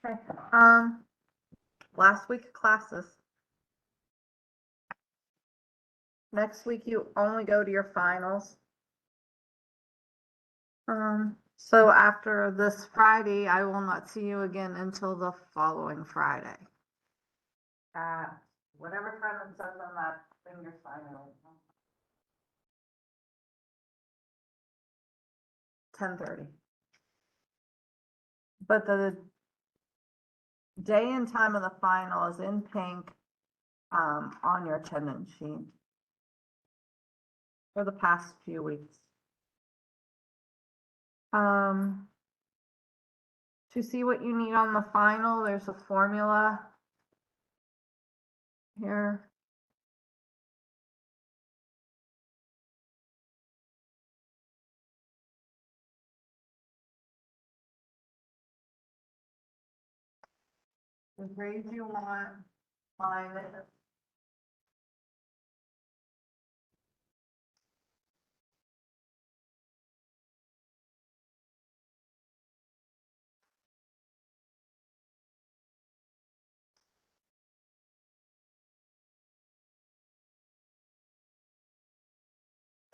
Okay, last week of classes. Next week you only go to your finals. So after this Friday, I will not see you again until the following Friday. At whatever time it says on that thing you're signing. 10:30. But the day and time of the final is in pink, on your attendance sheet for the past few weeks. To see what you need on the final, there's a formula here. The grade you want, find it.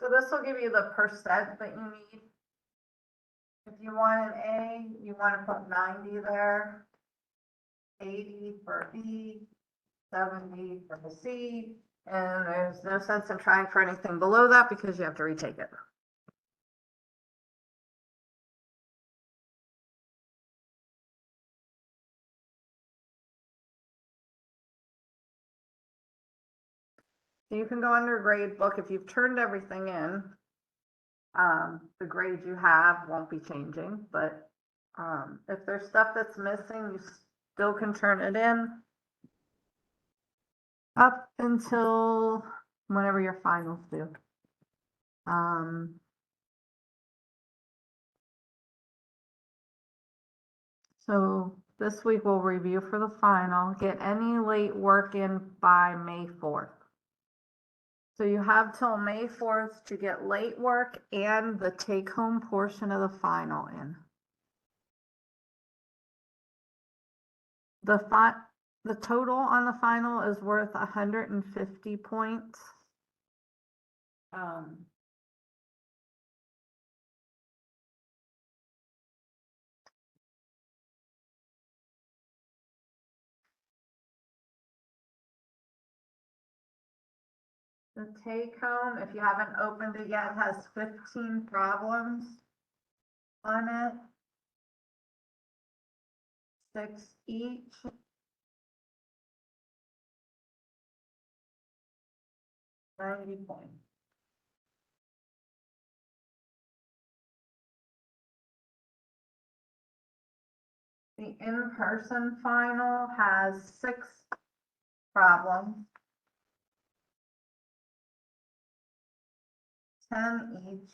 So this will give you the percent that you need. If you want an A, you want to put 90 there, 80 for B, 70 for the C, and there's no sense in trying for anything below that because you have to retake it. So you can go under grade book if you've turned everything in. The grade you have won't be changing, but if there's stuff that's missing, you still can turn it in up until whenever your finals do. So this week we'll review for the final, get any late work in by May 4th. So you have till May 4th to get late work and the take-home portion of the final in. The total on the final is worth 150 points. The take home, if you haven't opened it yet, has 15 problems on it. 6 each. $90 points. The in-person final has 6 problems. 10 each.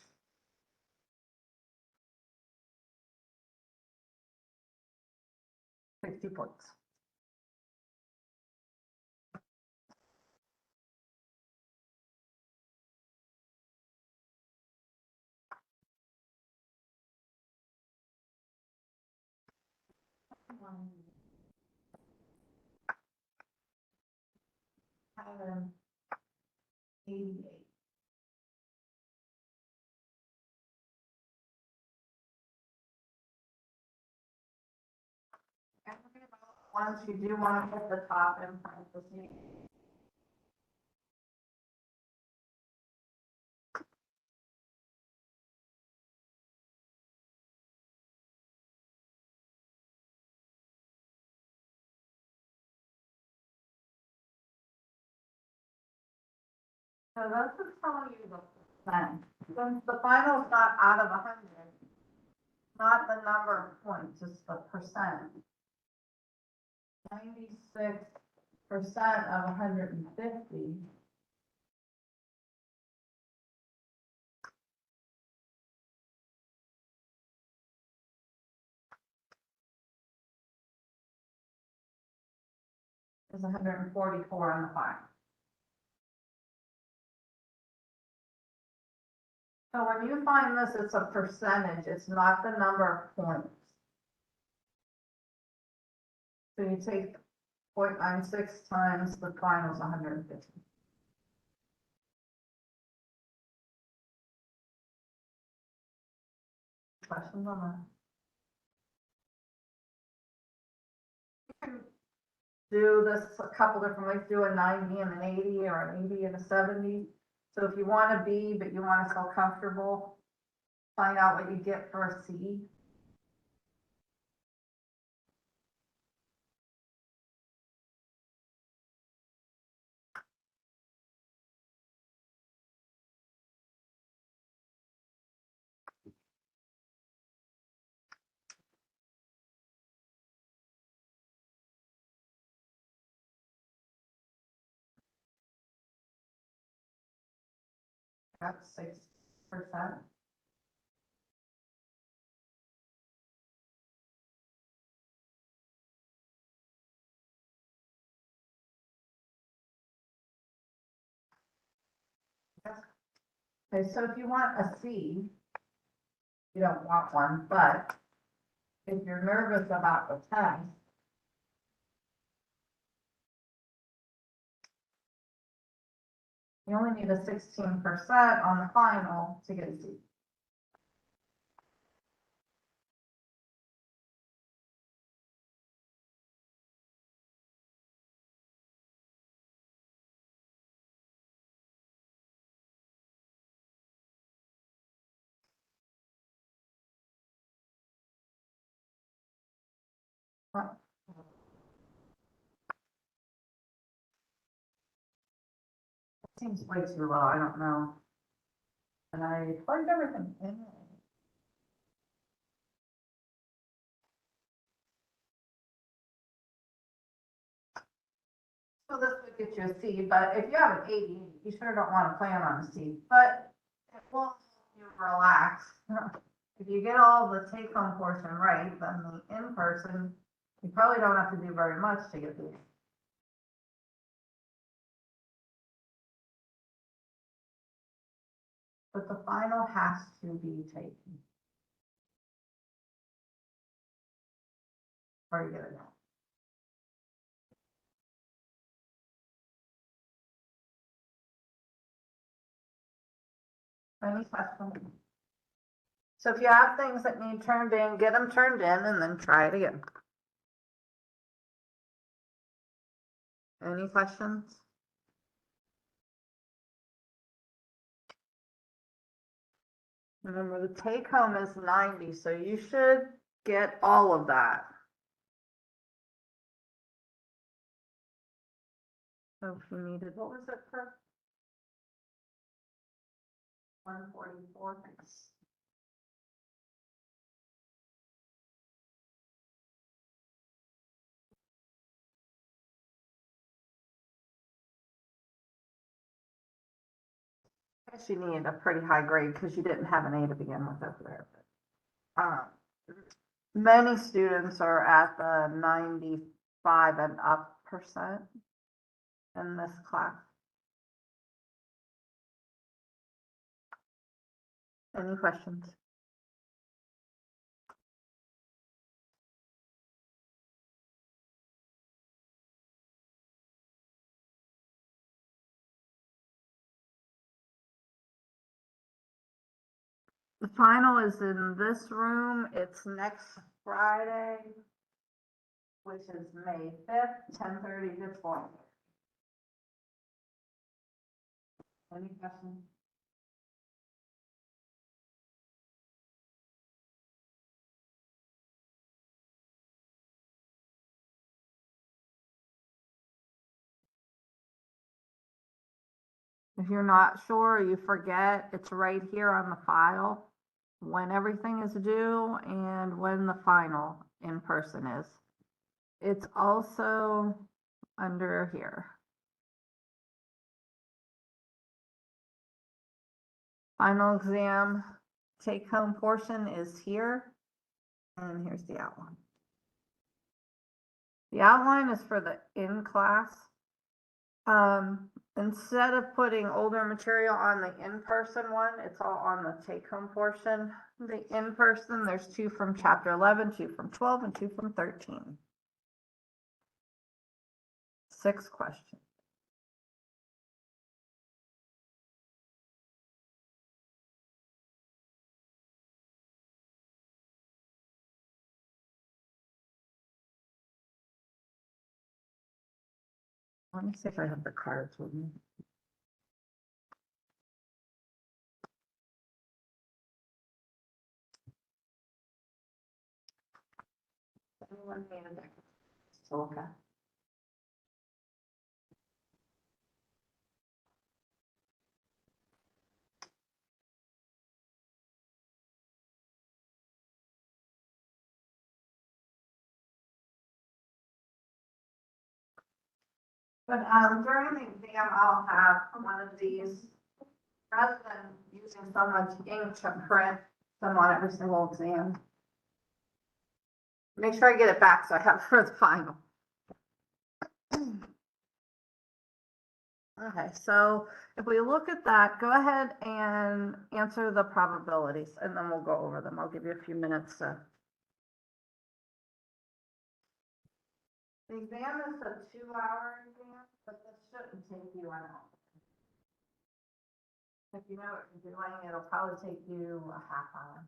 $60 points. $88. Once you do want to put the top in parentheses. So that's just telling you the percent. Since the final is not out of 100, not the number of points, it's the percent. 96% of 150 is 144 on the final. So when you find this, it's a percentage, it's not the number of points. So you take 0.96 times the final's 150. Questions on that? You can do this a couple different ways, do a 90 and an 80 or an 80 and a 70. So if you want a B, but you want to feel comfortable, find out what you get for a C. That's 6%. Okay, so if you want a C, you don't want one, but if you're nervous about the test, you only need a 16% on the final to get a C. Well, it seems way too low, I don't know. And I plugged everything in. So this would get you a C, but if you have an 80, you sure don't want to plan on a C, but it will help you relax. If you get all the take-home portion right, then the in-person, you probably don't have to do very much to get the. But the final has to be taken. Or you get it now. Any questions? So if you have things that need turned in, get them turned in and then try it again. Any questions? Remember, the take home is 90, so you should get all of that. So if you needed, what was it for? 144. I guess you need a pretty high grade because you didn't have an A to begin with over there. But, many students are at the 95 and up percent in this class. Any questions? The final is in this room. It's next Friday, which is May 5th, 10:30 to 12. Any questions? If you're not sure, you forget, it's right here on the file, when everything is due and when the final in person is. It's also under here. Final exam take home portion is here. And here's the outline. The outline is for the in class. Instead of putting older material on the in-person one, it's all on the take-home portion. The in-person, there's 2 from chapter 11, 2 from 12, and 2 from 13. 6 questions. Let me see if I have the cards with me. Anyone hand it? Okay. But during the exam, I'll have one of these, rather than using so much ink to print them on every single exam. Make sure I get it back so I have it for the final. Okay, so if we look at that, go ahead and answer the probabilities and then we'll go over them. I'll give you a few minutes to. The exam is a 2-hour exam, but this shouldn't take you an hour. If you know what you're doing, it'll probably take you a half hour.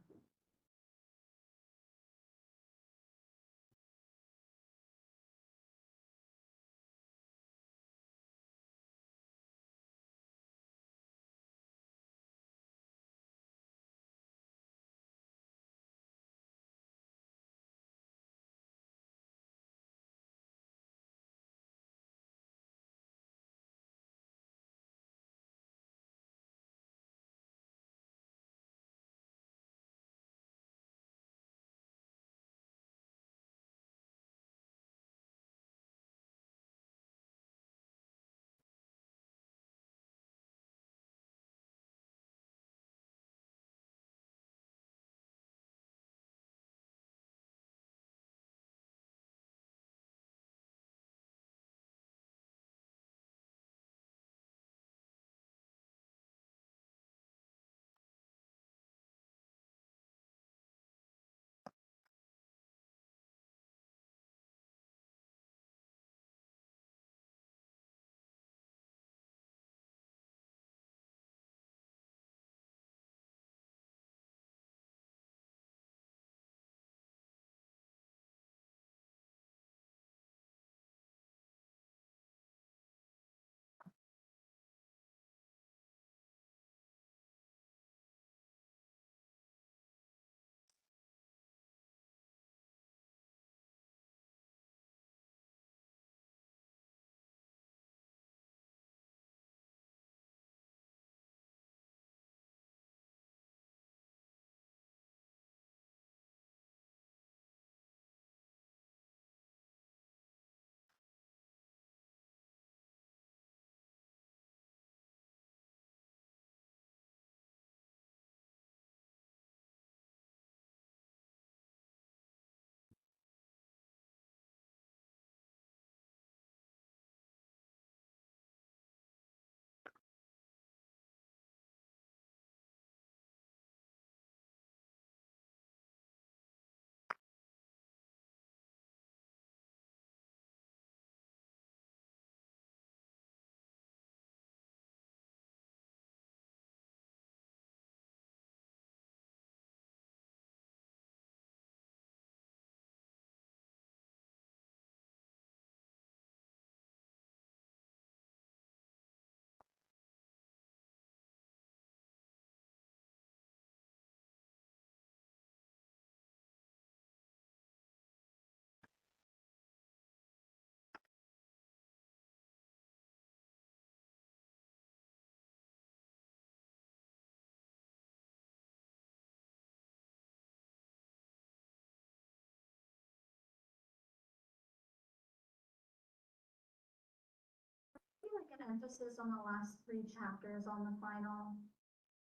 Like an emphasis on the last 3 chapters on the final.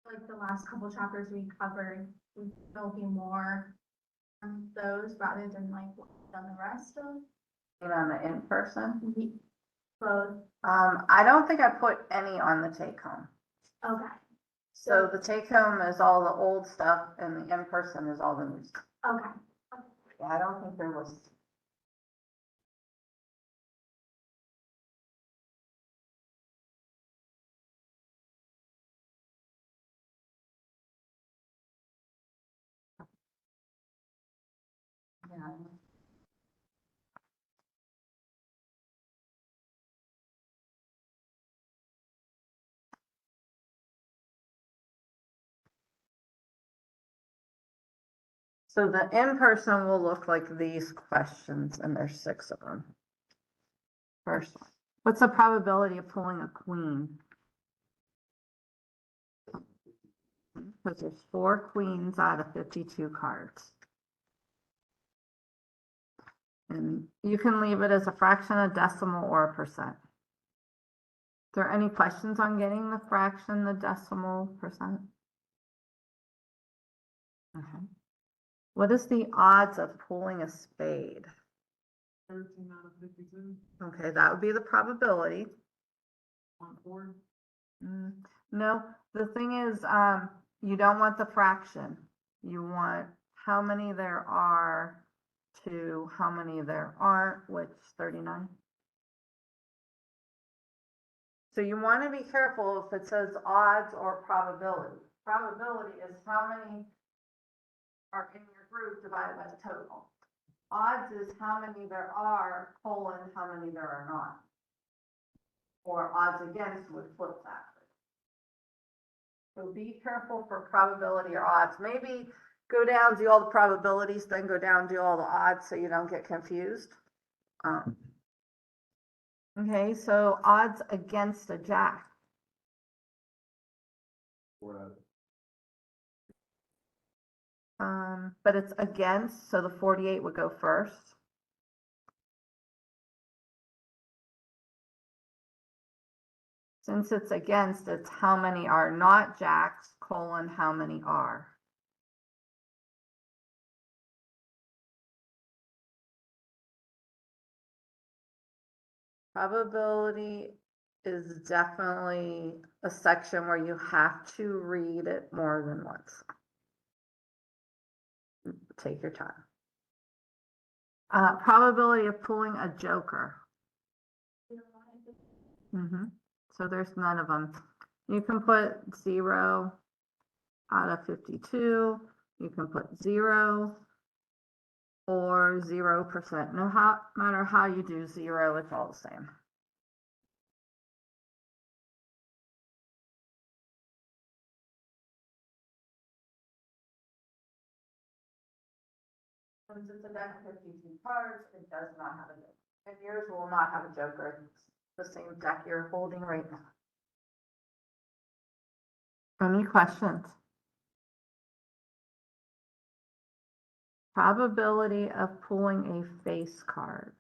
Like the last couple chapters we covered, there'll be more on those rather than like what we've done the rest of. You know, on the in-person. Both. I don't think I put any on the take home. Okay. So the take home is all the old stuff and the in-person is all the new stuff. Okay. Yeah, I don't think there was Yeah. So the in-person will look like these questions, and there's 6 of them. First one, what's the probability of pulling a queen? Because there's 4 queens out of 52 cards. And you can leave it as a fraction, a decimal, or a percent. Is there any questions on getting the fraction, the decimal, percent? Okay. What is the odds of pulling a spade? 13 out of 52. Okay, that would be the probability. 1/4. No, the thing is, you don't want the fraction. You want how many there are to how many there aren't, which 39. So you want to be careful if it says odds or probability. Probability is how many are in your group divided by the total. Odds is how many there are, colon, how many there are not. Or odds against would flip that. So be careful for probability or odds. Maybe go down, do all the probabilities, then go down, do all the odds so you don't get confused. Okay, so odds against a jack. 4 out of But it's against, so the 48 would go first. Since it's against, it's how many are not jacks, colon, how many are. Probability is definitely a section where you have to read it more than once. Take your time. Probability of pulling a joker. So there's none of them. You can put 0 out of 52. You can put 0 or 0%. No matter how you do 0, it's all the same. Since it's a deck of 52 cards, it does not have a joker. And yours will not have a joker. It's the same deck you're holding right now. Any questions? Probability of pulling a face card.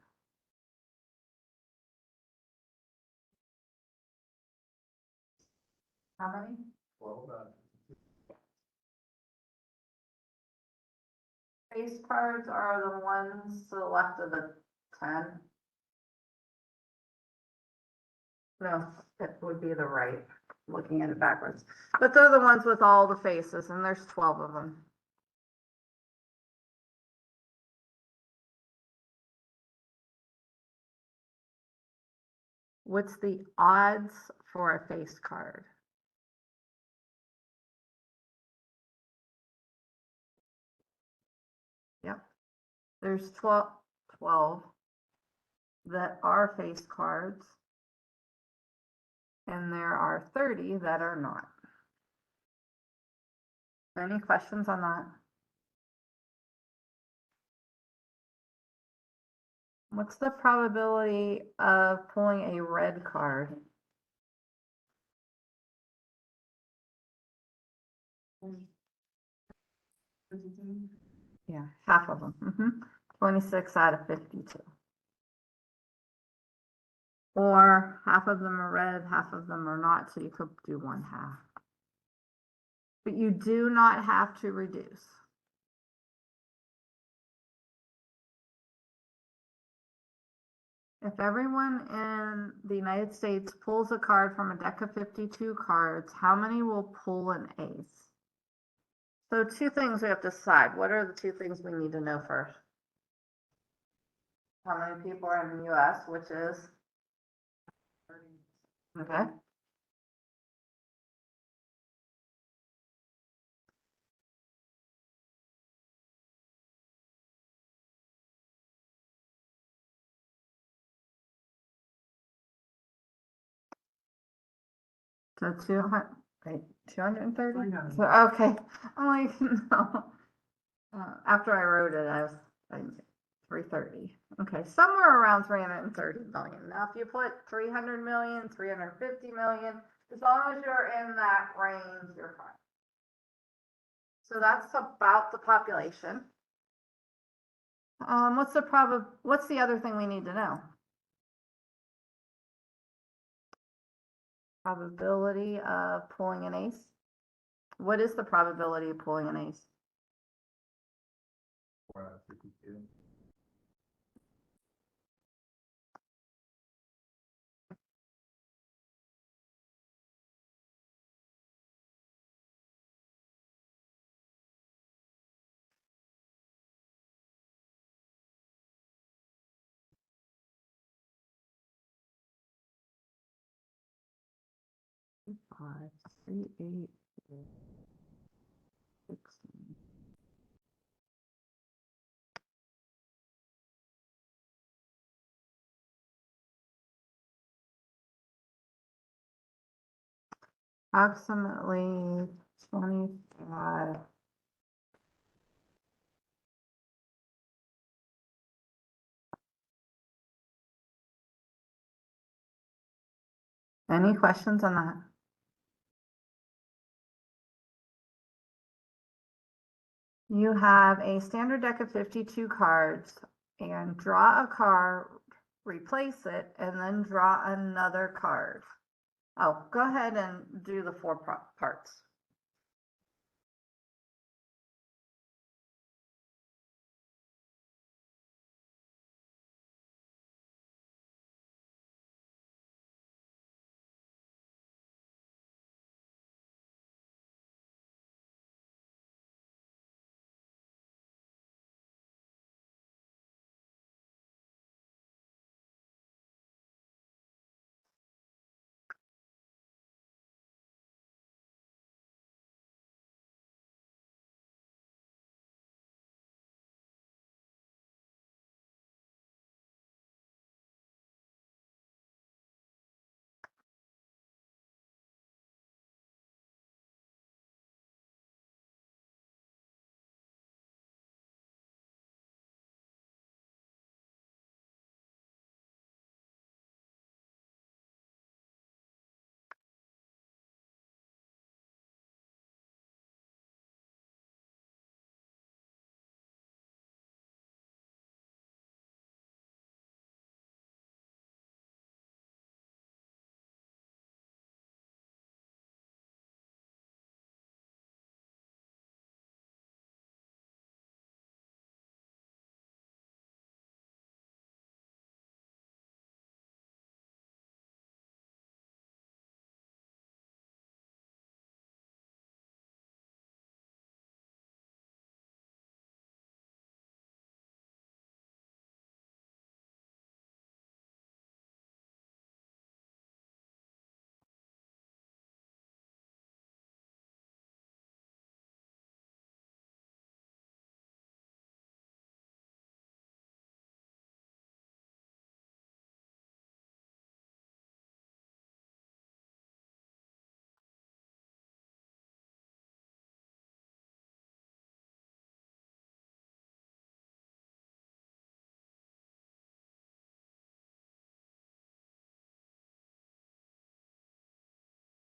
How many? 12 out of Face cards are the ones to the left of the 10. No, it would be the right, looking at it backwards. But they're the ones with all the faces, and there's 12 of them. What's the odds for a face card? Yep. There's 12 that are face cards, and there are 30 that are not. Any questions on that? What's the probability of pulling a red card? Yeah, half of them. 26 out of 52. Or half of them are red, half of them are not, so you could do 1/2. But you do not have to reduce. If everyone in the United States pulls a card from a deck of 52 cards, how many will pull an ace? So 2 things we have to decide. What are the 2 things we need to know first? How many people are in the US, which is? Okay. So 200, wait, 230? 300. So, okay, I'm like, no. After I wrote it, I 330. Okay, somewhere around 330 million. Now, if you put 300 million, 350 million, as long as you're in that range, you're fine. So that's about the population. What's the other thing we need to know? Probability of pulling an ace. What is the probability of pulling an ace? 4 out of 52. Five, 3, 8, 16. Approximately 25. Any questions on that? You have a standard deck of 52 cards and draw a card, replace it, and then draw another card. Oh, go ahead and do the 4 parts.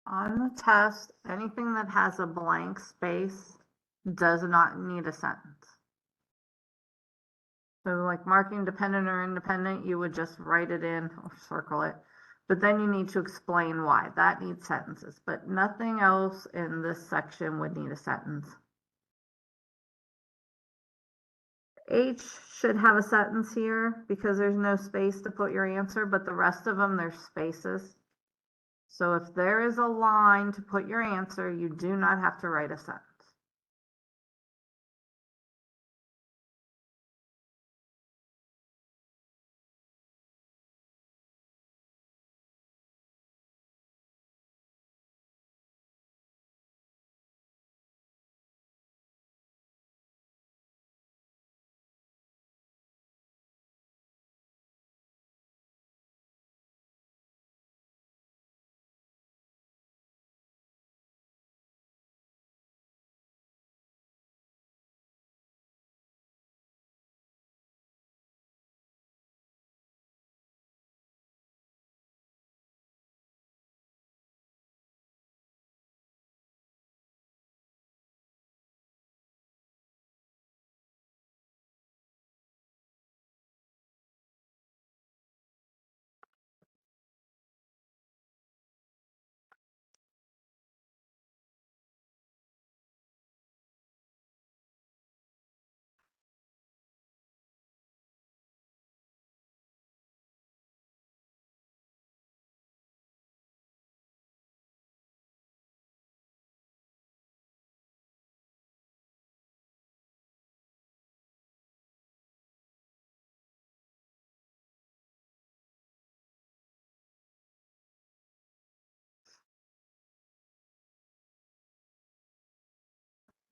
On the test, anything that has a blank space does not need a sentence. So like marking dependent or independent, you would just write it in or circle it. But then you need to explain why. That needs sentences, but nothing else in this section would need a sentence. H should have a sentence here because there's no space to put your answer, but the rest of them, there's spaces. So if there is a line to put your answer, you do not have to write a sentence.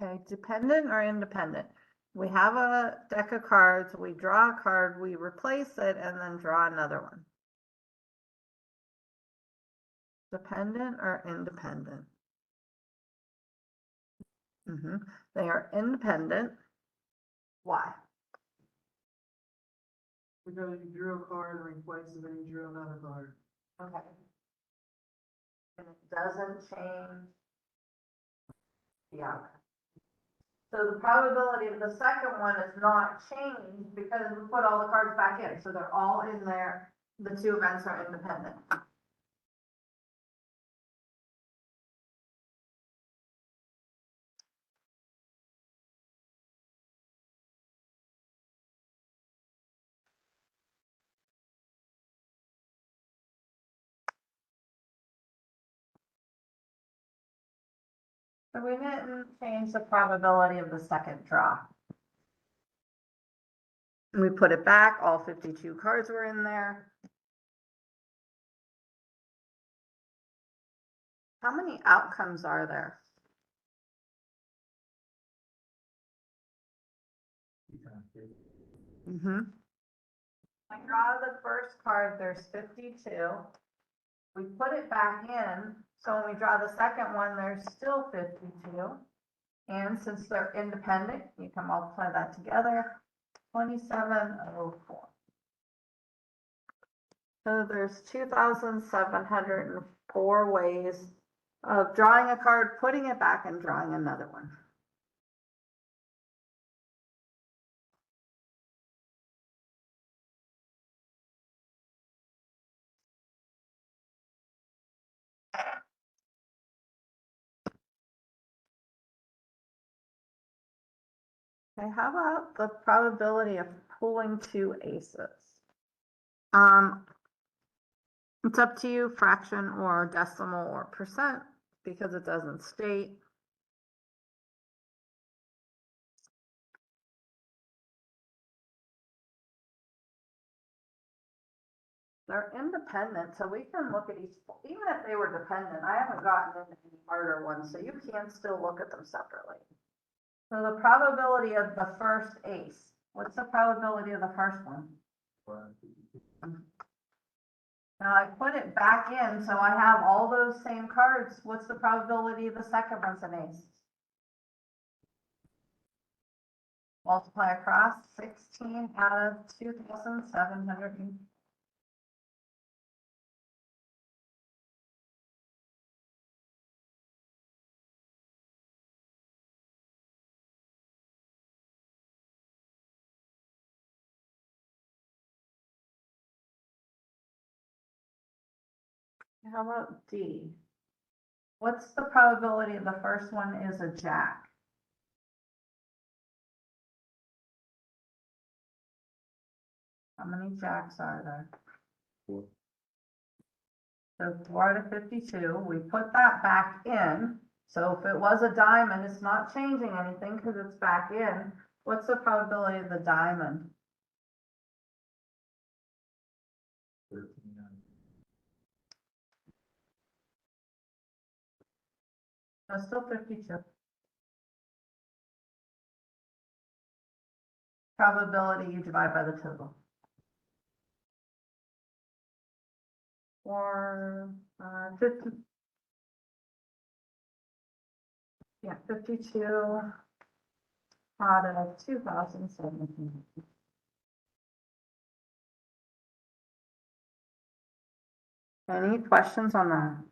Okay, dependent or independent? We have a deck of cards, we draw a card, we replace it, and then draw another one. Dependent or independent? They are independent. Why? Because you drew a card and replaced it, and you drew another card. Okay. And it doesn't change the outcome. So the probability of the second one is not changed because we put all the cards back in, so they're all in there. The two events are independent. So we didn't change the probability of the second draw. We put it back, all 52 cards were in there. How many outcomes are there? I draw the first card, there's 52. We put it back in, so when we draw the second one, there's still 52. And since they're independent, you can multiply that together, 2704. So there's 2,704 ways of drawing a card, putting it back, and drawing another one. Okay, how about the probability of pulling two aces? It's up to you, fraction or decimal or percent, because it doesn't state. They're independent, so we can look at each, even if they were dependent, I haven't gotten into any harder ones, so you can still look at them separately. So the probability of the first ace, what's the probability of the first one? Now I put it back in, so I have all those same cards. What's the probability of the second one's an ace? Multiply across 16 out of 2,700. How about D? What's the probability of the first one is a jack? How many jacks are there? 4. So 4 out of 52, we put that back in. So if it was a diamond, it's not changing anything because it's back in. What's the probability of the diamond? 13. No, still 52. Probability you divide by the total. Or 50. Yeah, 52 out of 2017. Any questions on that?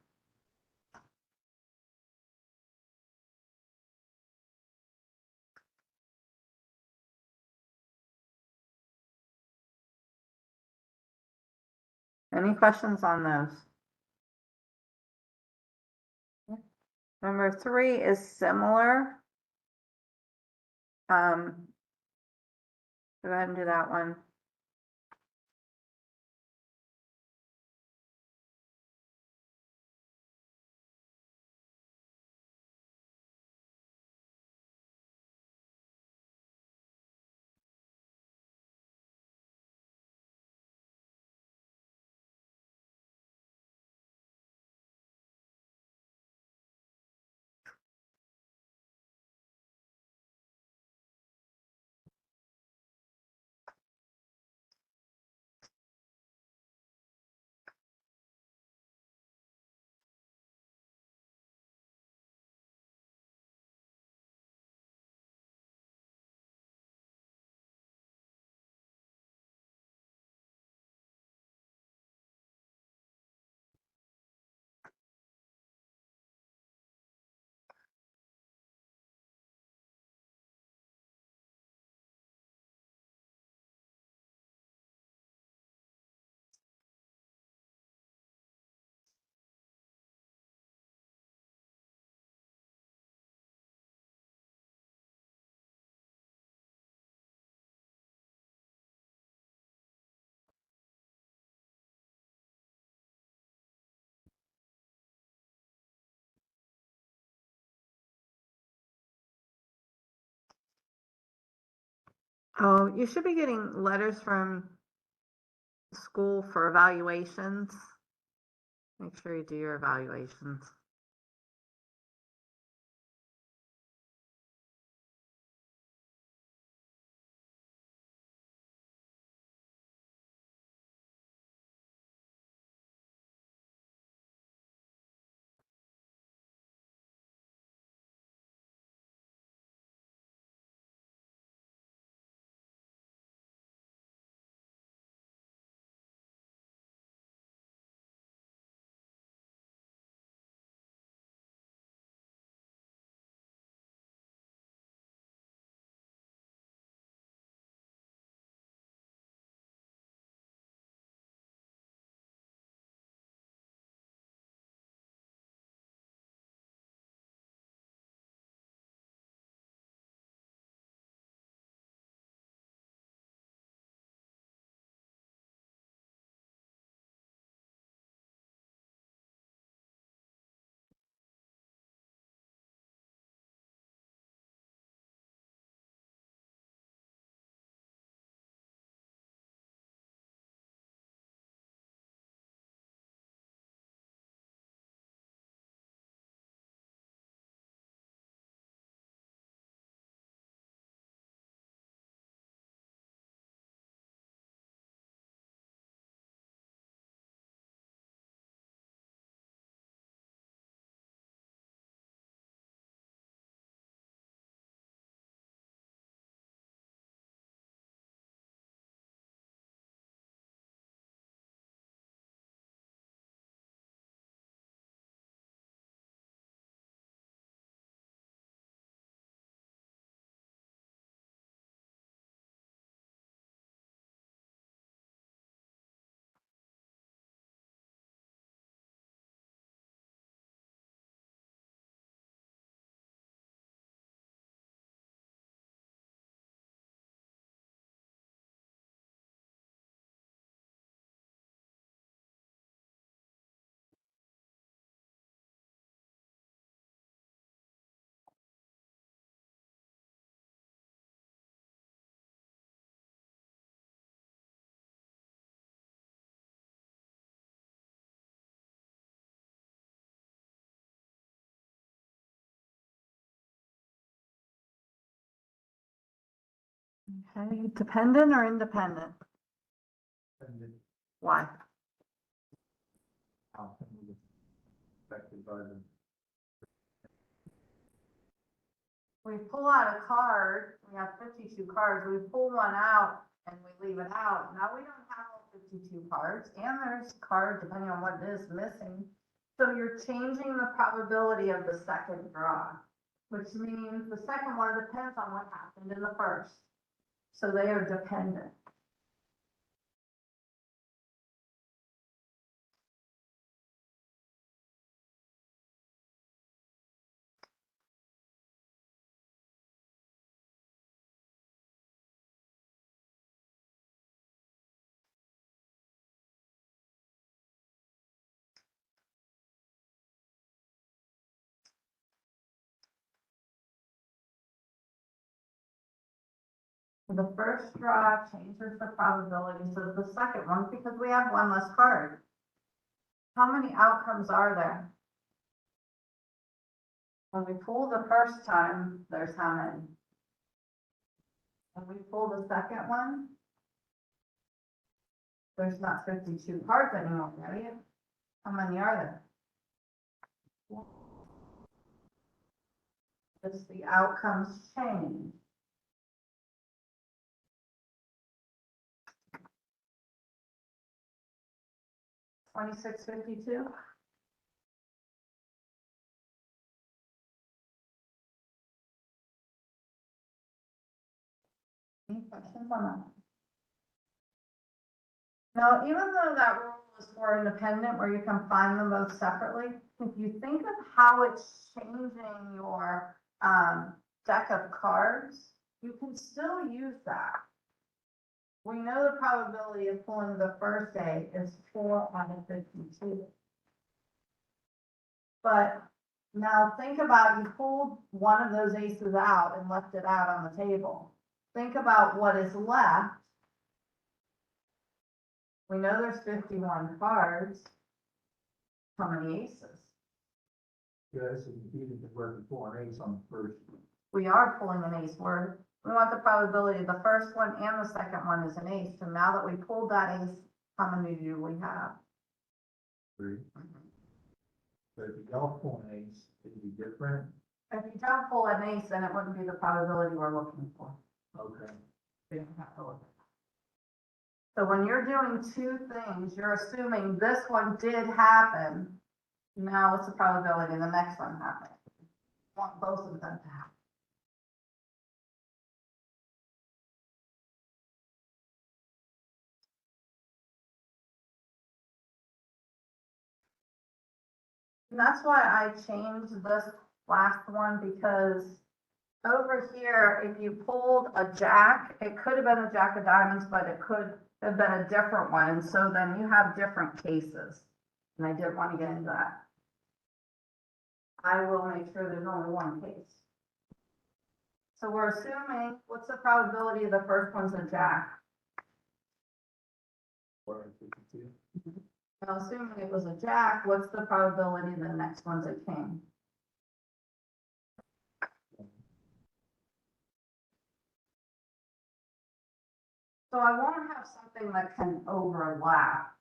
Any questions on those? Number 3 is similar. Go ahead and do that one. Oh, you should be getting letters from school for evaluations. Make sure you do your evaluations. Okay, dependent or independent? Why? We pull out a card, we have 52 cards, we pull one out and we leave it out. Now we don't have all 52 cards, and there's a card, depending on what it is, missing. So you're changing the probability of the second draw, which means the second one depends on what happened in the first. So they are dependent. The first draw changes the probability, so the second one, because we have one less card. How many outcomes are there? When we pull the first time, there's how many? When we pull the second one, there's not 52 cards anymore, right? How many are there? Just the outcomes change. $26.52. Any questions on that? Now, even though that rule is for independent, where you can find them both separately, if you think of how it's changing your deck of cards, you can still use that. We know the probability of pulling the first day is 4 out of 52. But now think about, you pulled one of those aces out and left it out on the table. think about what is left. We know there's 51 cards. How many aces? Yeah, so you needed to work before an ace on the first. We are pulling an ace. We want the probability of the first one and the second one is an ace. So now that we pulled that ace, how many do we have? 3. But if you don't pull an ace, it'd be different. If you don't pull an ace, then it wouldn't be the probability we're looking for. Okay. We don't have to look. So when you're doing two things, you're assuming this one did happen. Now what's the probability of the next one happening? You want both of them to happen. And that's why I changed this last one, because over here, if you pulled a jack, it could have been a jack of diamonds, but it could have been a different one. And so then you have different cases. And I didn't want to get into that. I will make sure there's only one case. So we're assuming, what's the probability of the first one's a jack? 452. Now, assuming it was a jack, what's the probability the next one's a king? So I want to have something that can overlap.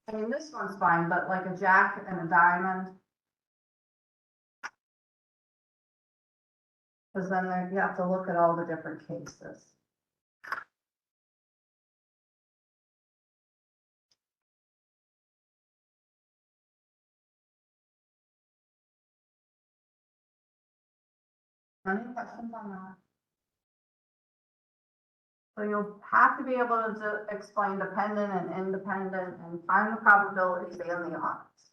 I mean, this one's fine, but like a jack and a diamond. Because then you have to look at all the different cases. Any questions on that? So you'll have to be able to explain dependent and independent and find the probabilities and the odds.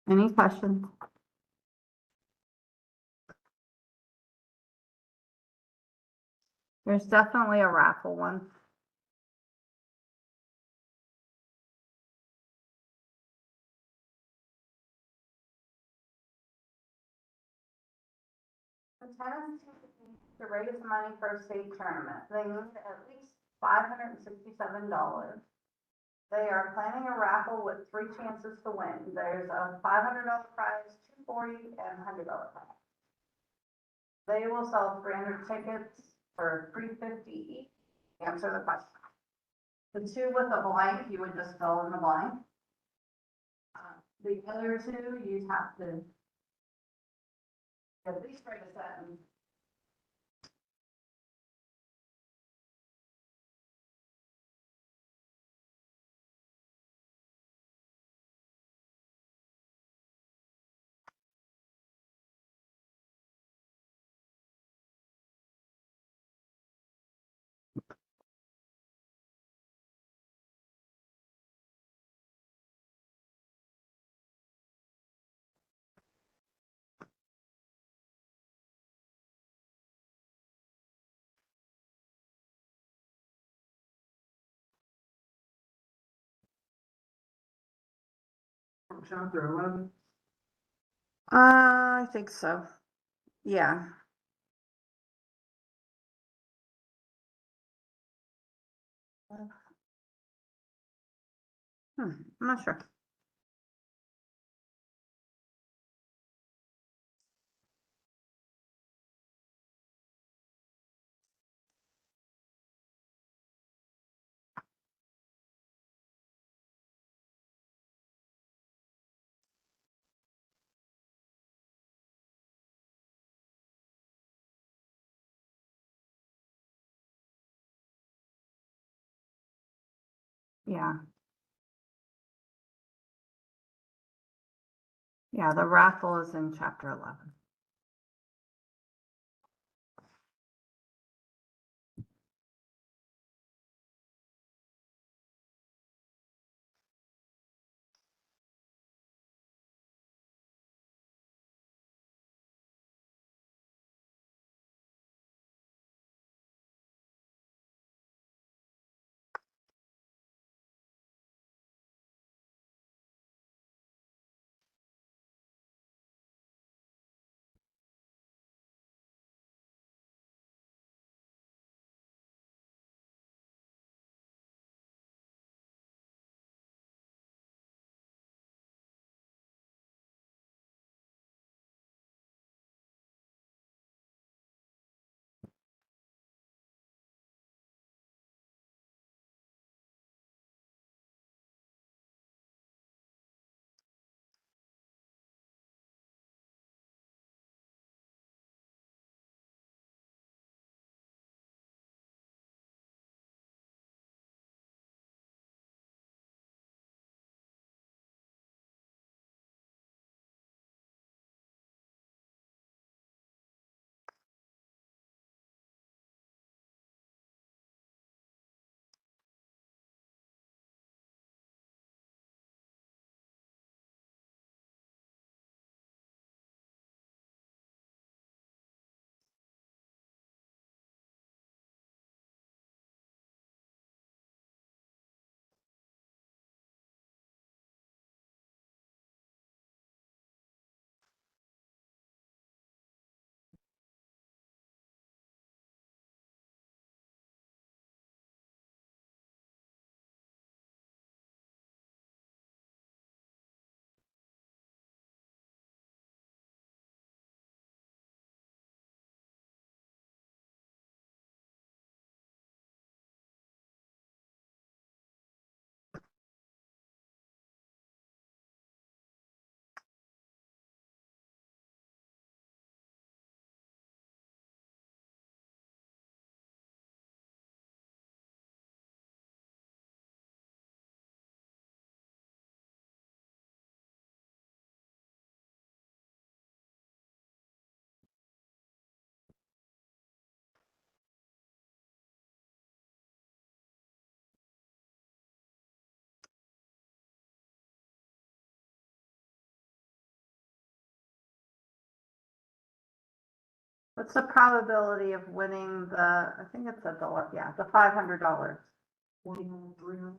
Any questions? There's definitely a raffle one. The tenants need to raise money for a state tournament. They need at least $567. They are planning a raffle with 3 chances to win. There's a $500 prize, $240, and $100 prize. They will sell 300 tickets for $350 each. Answer the question. The 2 with a blank, you would just fill in the blank. The other 2, you'd have to at least write a sentence. Chapter 11. I think so. Yeah. I'm not sure. Yeah. Yeah, the raffle is in chapter 11. What's the probability of winning the, I think it's the $500? 300.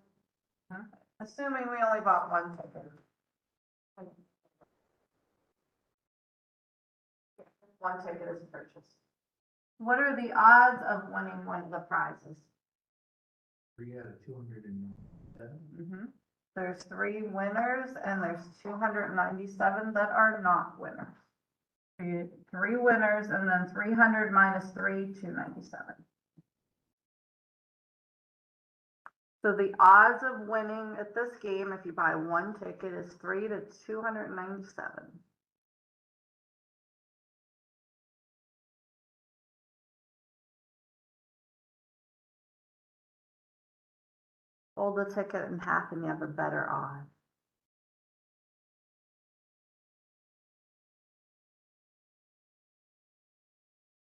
Assuming we only bought one ticket. One ticket is purchased. What are the odds of winning one of the prizes? 3 out of 207. There's 3 winners and there's 297 that are not winners. 3 winners and then 300 minus 3, 297. So the odds of winning at this game, if you buy one ticket, is 3 to 297. Fold the ticket in half and you have a better odds.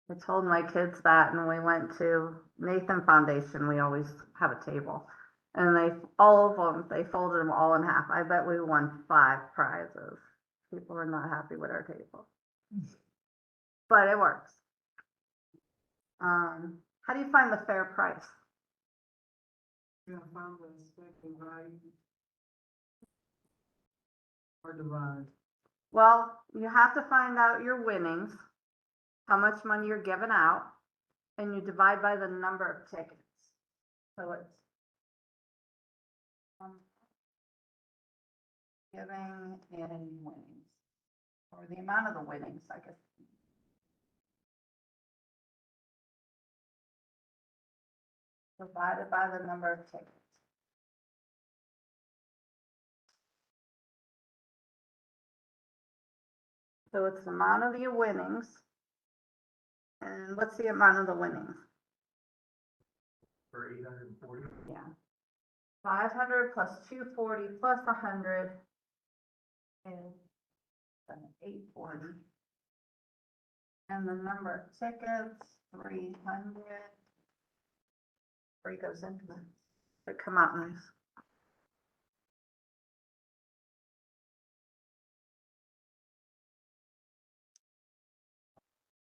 I told my kids that, and we went to Nathan Foundation. We always have a table, and all of them, they folded them all in half. I bet we won 5 prizes. People were not happy with our table, but it works. How do you find the fair price? You gotta find the expected value. Or divide. Well, you have to find out your winnings, how much money you're giving out, and you divide by the number of tickets. So it's giving in winnings, or the amount of the winnings, I guess. Divided by the number of tickets. So it's the amount of your winnings. And what's the amount of the winnings? For 840. Yeah. 500 plus 240 plus 100 is 840. And the number of tickets, 300. 3 goes into that. It come out nice.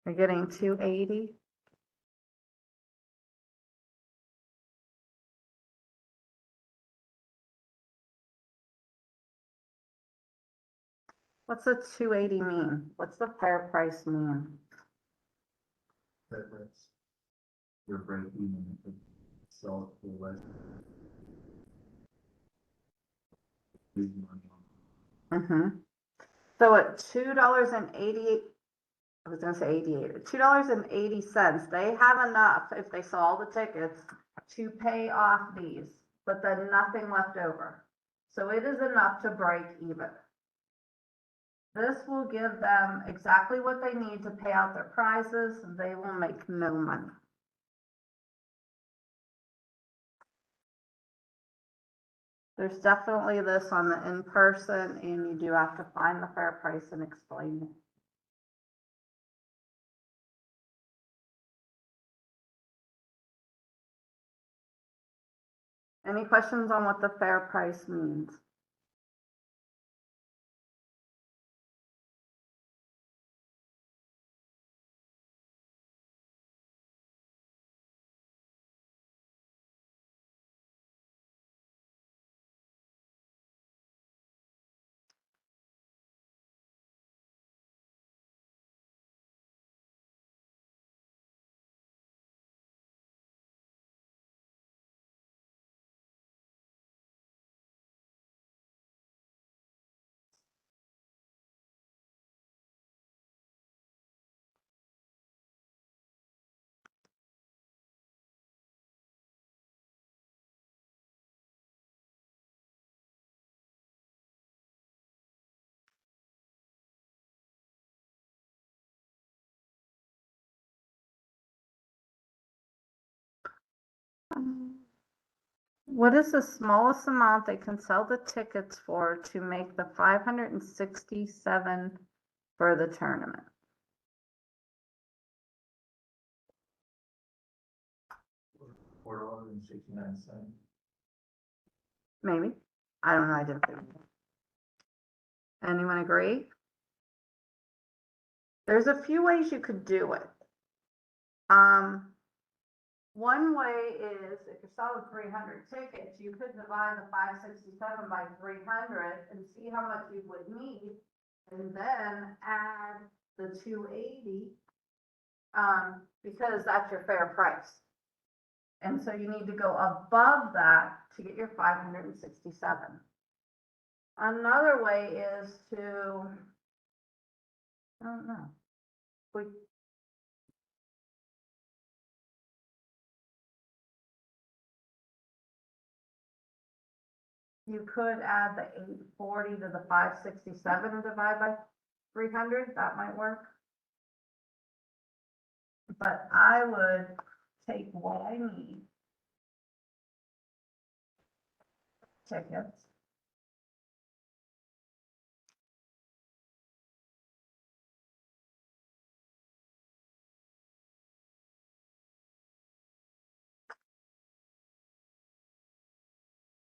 You're getting 280. What's a 280 mean? What's the fair price mean? That's your break even if you sell it for less. Lose money on So at $2.88, I was gonna say 88, $2.80, they have enough, if they sell all the tickets, to pay off these, but then nothing left over. So it is enough to break even. This will give them exactly what they need to pay out their prizes, and they will make no money. There's definitely this on the in-person, and you do have to find the fair price and explain it. Any questions on what the fair price means? What is the smallest amount they can sell the tickets for to make the 567 for the tournament? $4.69. Maybe. I don't know. I didn't figure it out. Anyone agree? There's a few ways you could do it. One way is if you're selling 300 tickets, you could divide the 567 by 300 and see how much you would need. And then add the 280, because that's your fair price. And so you need to go above that to get your 567. Another way is to, I don't know. We, you could add the 840 to the 567 and divide by 300, that might work. But I would take what I need. Tickets.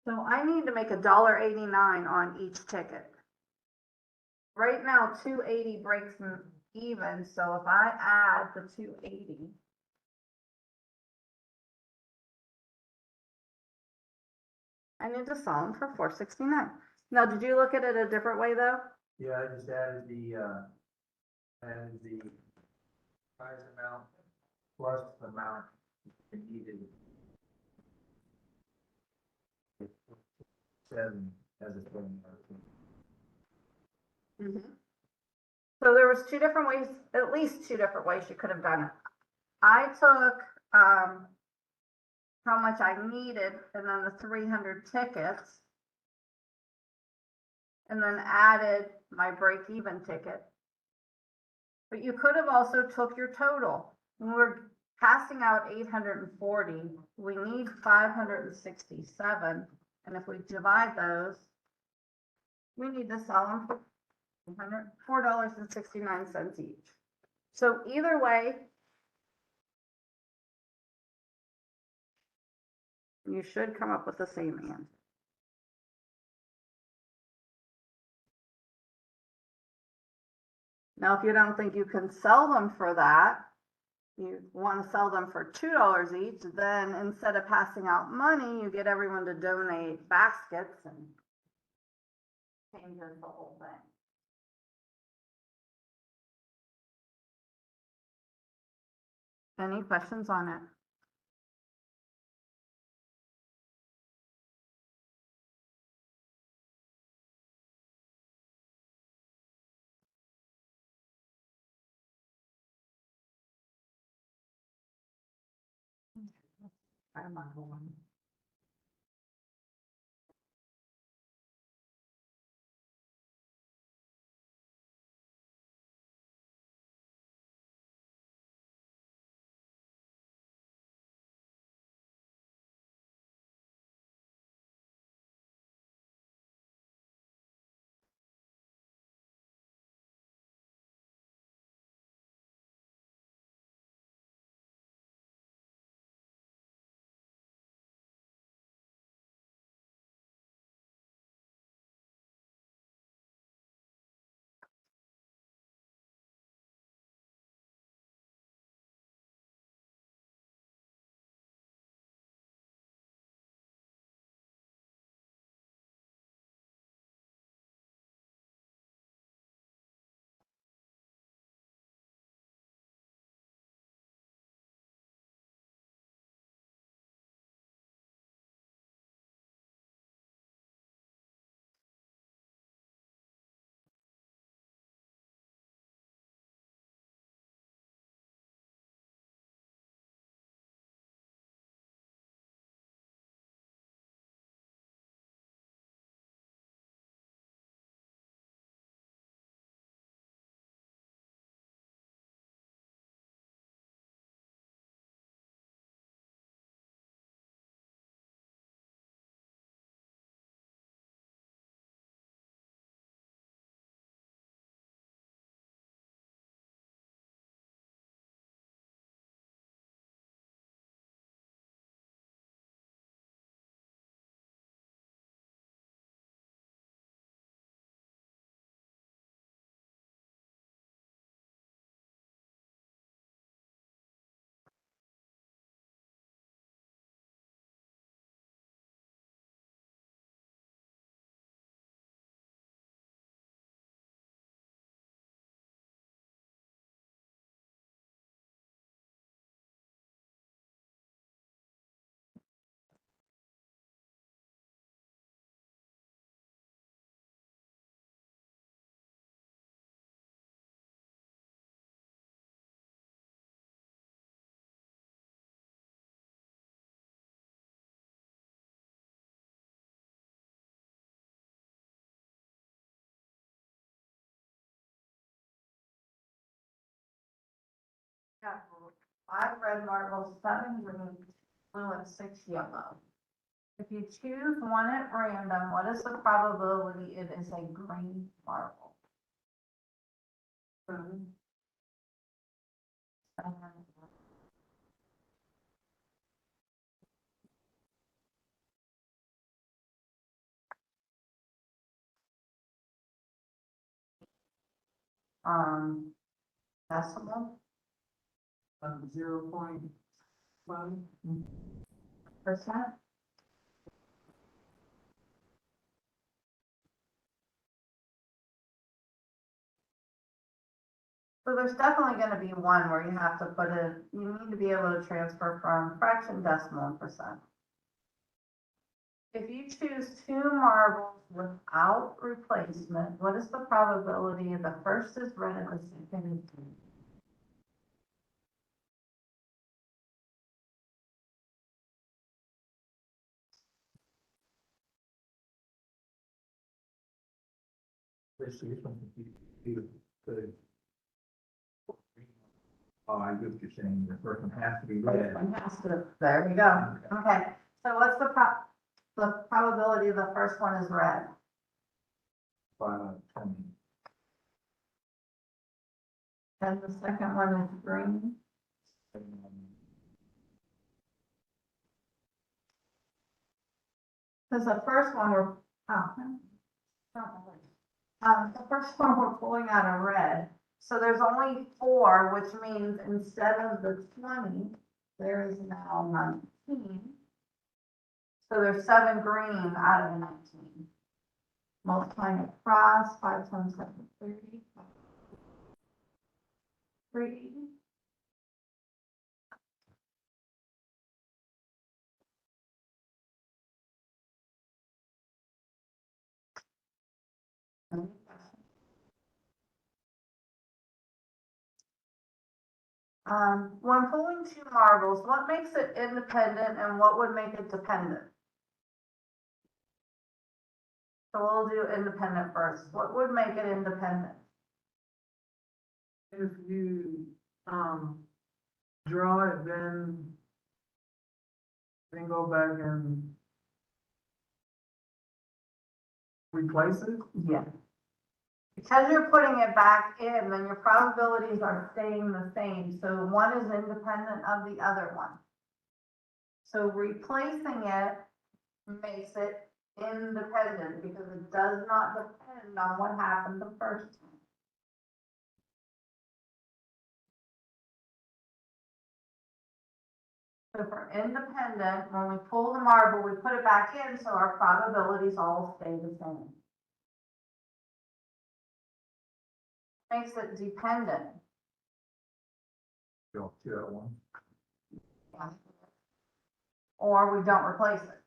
So I need to make $1.89 on each ticket. Right now, 280 breaks them even, so if I add the 280. I need to sell them for $469. Now, did you look at it a different way though? Yeah, I just added the prize amount plus the amount it needed. 7 as a thing. So there was two different ways, at least two different ways you could have done it. I took, how much I needed and then the 300 tickets. And then added my break-even ticket. But you could have also took your total. When we're passing out 840, we need 567. And if we divide those, we need to sell them for $4.69 each. So either way, you should come up with the same answer. Now, if you don't think you can sell them for that, you want to sell them for $2 each, then instead of passing out money, you get everyone to donate baskets and changes the whole thing. Any questions on it? I'm not one. got 5 red marbles, 7 green, blue, and 6 yellow. If you choose one at random, what is the probability it is a green marble? Decimal 0.1. percent? So there's definitely gonna be one where you have to put in, you need to be able to transfer from fraction, decimal, and percent. If you choose 2 marbles without replacement, what is the probability the first is red and the second is green? Let's see, this one, the, oh, I get what you're saying, the first one has to be red. One has to, there you go. Okay, so what's the probability the first one is red? 5 out of 20. And the second one is green? Because the first one we're, the first one we're pulling out a red. So there's only 4, which means instead of the 20, there is now 19. So there's 7 green out of the 19. Multiplying across, 5 times 7, 30. 380. When pulling 2 marbles, what makes it independent and what would make it dependent? So we'll do independent first. What would make it independent? If you, draw it, then go back and replace it. Yeah. Because you're putting it back in, then your probabilities are staying the same. So one is independent of the other one. So replacing it makes it independent because it does not depend on what happened the first time. So for independent, when we pull the marble, we put it back in, so our probabilities all stay the same. Makes it dependent. Go 2 out of 1. Or we don't replace it.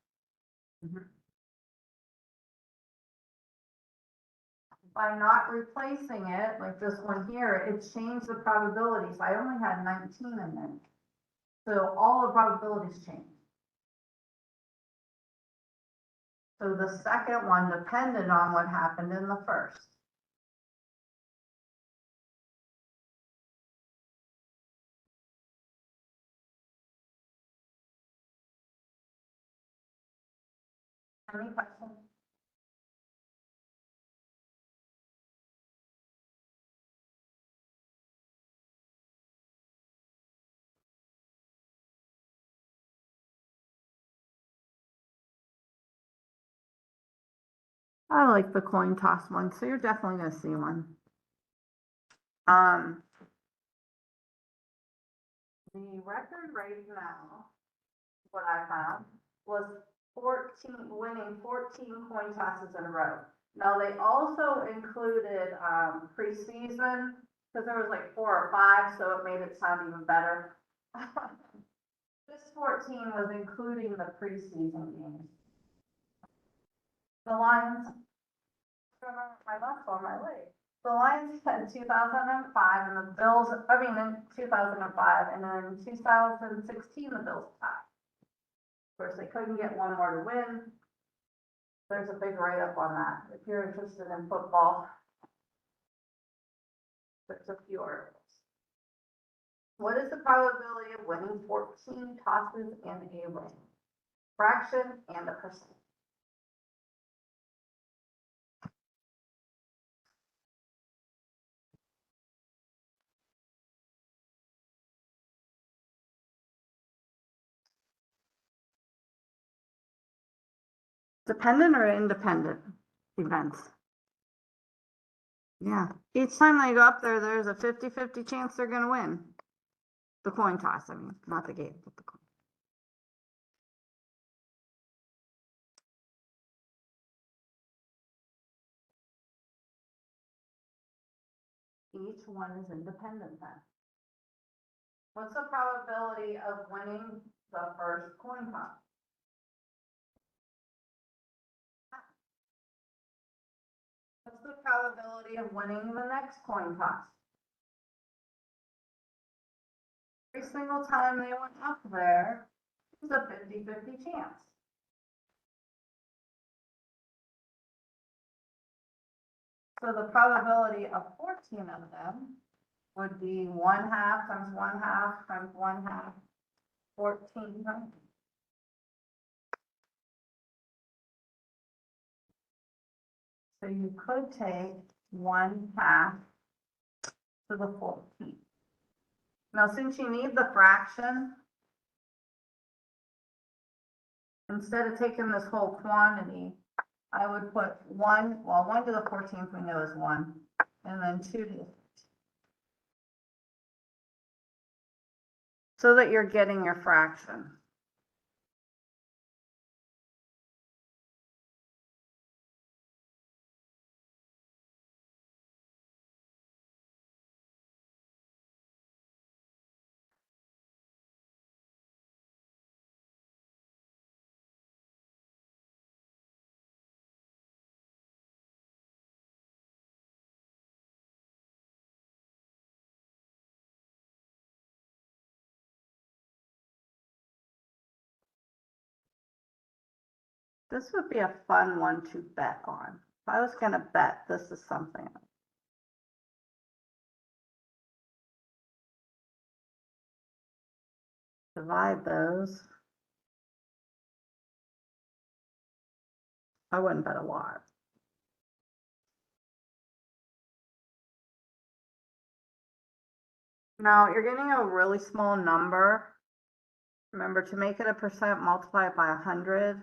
By not replacing it, like this one here, it changed the probabilities. I only had 19 in there. So all the probabilities change. So the second one depended on what happened in the first. Any questions? I like the coin toss one, so you're definitely gonna see one. The record right now, what I found, was 14, winning 14 coin tosses in a row. Now, they also included, preseason, because there was like 4 or 5, so it made it sound even better. This 14 was including the preseason games. The Lions, my muscle on my leg. The Lions had 2005 and the Bills, in 2005, and then in 2016, the Bills tied. Of course, they couldn't get one more to win. There's a big write-up on that, if you're interested in football. There's a few articles. What is the probability of winning 14 tosses in a row? Fraction and a percent. Dependent or independent events? Yeah, each time they go up there, there's a 50-50 chance they're gonna win. The coin toss, I mean, not the game, but the coin. Each one is independent then. What's the probability of winning the first coin toss? What's the probability of winning the next coin toss? Every single time they went up there, it's a 50-50 chance. So the probability of 14 of them would be 1/2 times 1/2 times 1/2, 14 times. So you could take 1/2 to the 14th. Now, since you need the fraction, instead of taking this whole quantity, I would put 1 to the 14th we know is 1, and then 2 to the 14th. So that you're getting your fraction. This would be a fun one to bet on. If I was going to bet, this is something. Divide those. I wouldn't bet a lot. Now, you're getting a really small number. Remember, to make it a percent, multiply it by 100.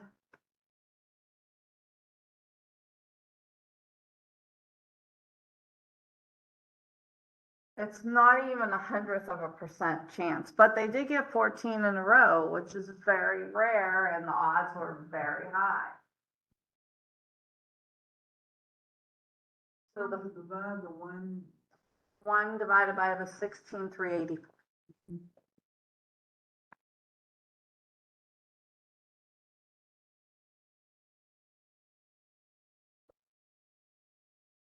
It's not even 1/100th of a percent chance, but they did get 14 in a row, which is very rare, and the odds were very high. So the Divide the 1 divided by the 16,380.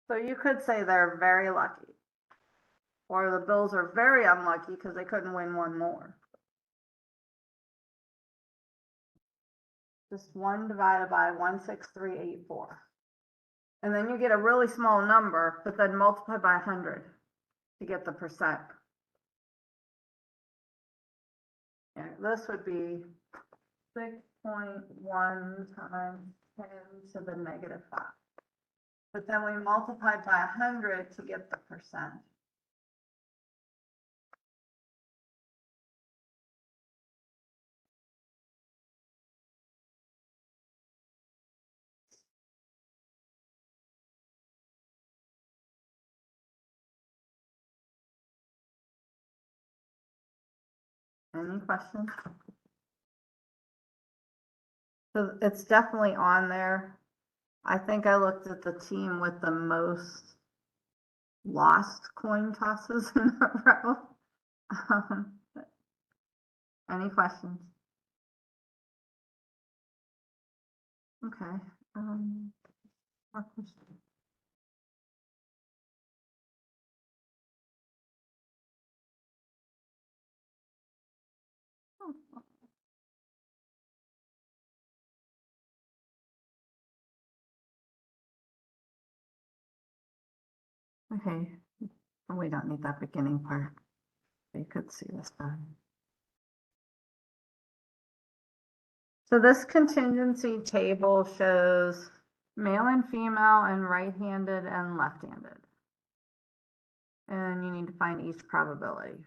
So you could say they're very lucky. Or the Bills are very unlucky because they couldn't win one more. Just 1 divided by 16384. And then you get a really small number, but then multiply by 100 to get the percent. Yeah, this would be 6.1 times 10 to the -5. But then we multiplied by 100 to get the percent. Any questions? So it's definitely on there. I think I looked at the team with the most lost coin tosses in a row. Any questions? Okay. More questions? Okay, we don't need that beginning part. You could see this one. So this contingency table shows male and female and right-handed and left-handed. And you need to find each probability.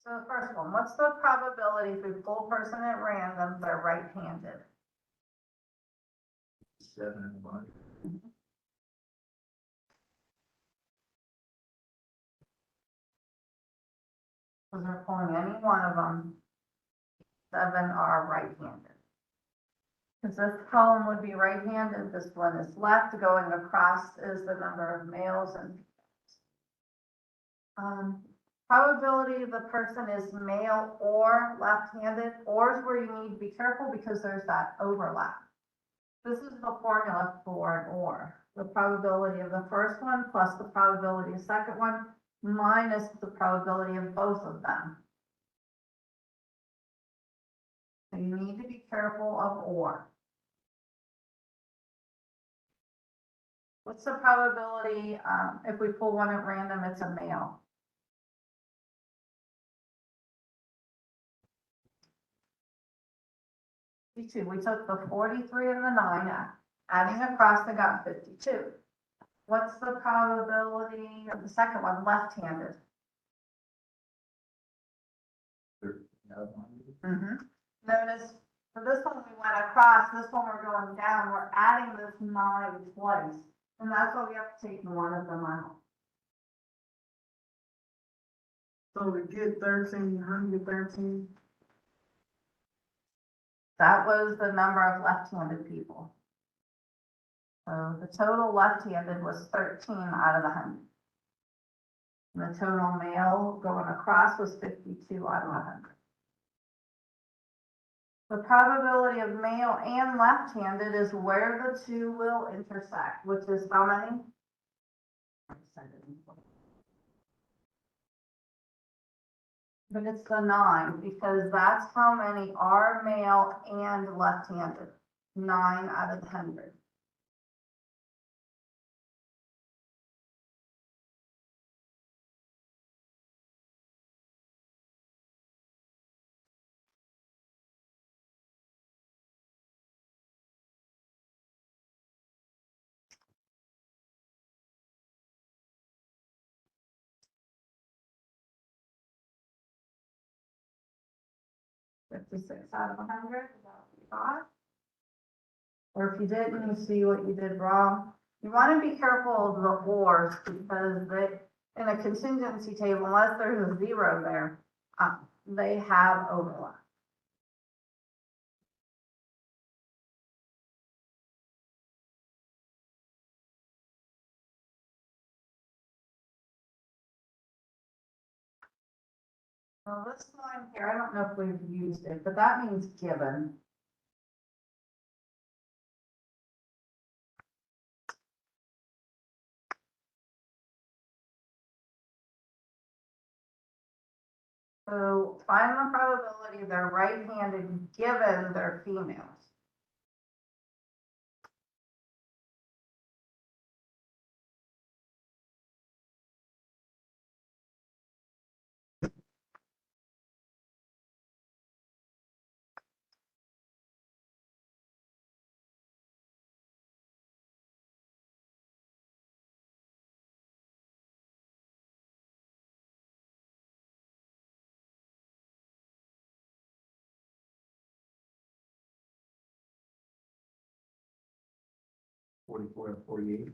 So the first one, what's the probability if we pull a person at random, they're right-handed? 7 and 1. Because we're pulling any one of them, 7 are right-handed. Because this column would be right-handed, this one is left, going across is the number of males and females. Probability the person is male or left-handed, or is where you need to be careful because there's that overlap. This is the formula for an or. The probability of the first one plus the probability of the second one minus the probability of both of them. So you need to be careful of or. What's the probability if we pull one at random, it's a male? We took the 43 and the 9, adding across, they got 52. What's the probability of the second one, left-handed? Notice, for this one, we went across, this one we're going down, we're adding this 9 twice. And that's why we have to take one of them out. So to get 13, how do you get 13? That was the number of left-handed people. So the total left-handed was 13 out of the 100. And the total male going across was 52 out of 100. The probability of male and left-handed is where the two will intersect, which is how many? But it's the 9, because that's how many are male and left-handed. 9 out of 100. $56 out of 100, is that what you thought? Or if you didn't, you see what you did wrong. You want to be careful of the ors, because they, in a contingency table, unless there's a 0 there, they have overlap. Well, this line here, I don't know if we've used it, but that means given. So find the probability they're right-handed given they're females. Forty-four and 48.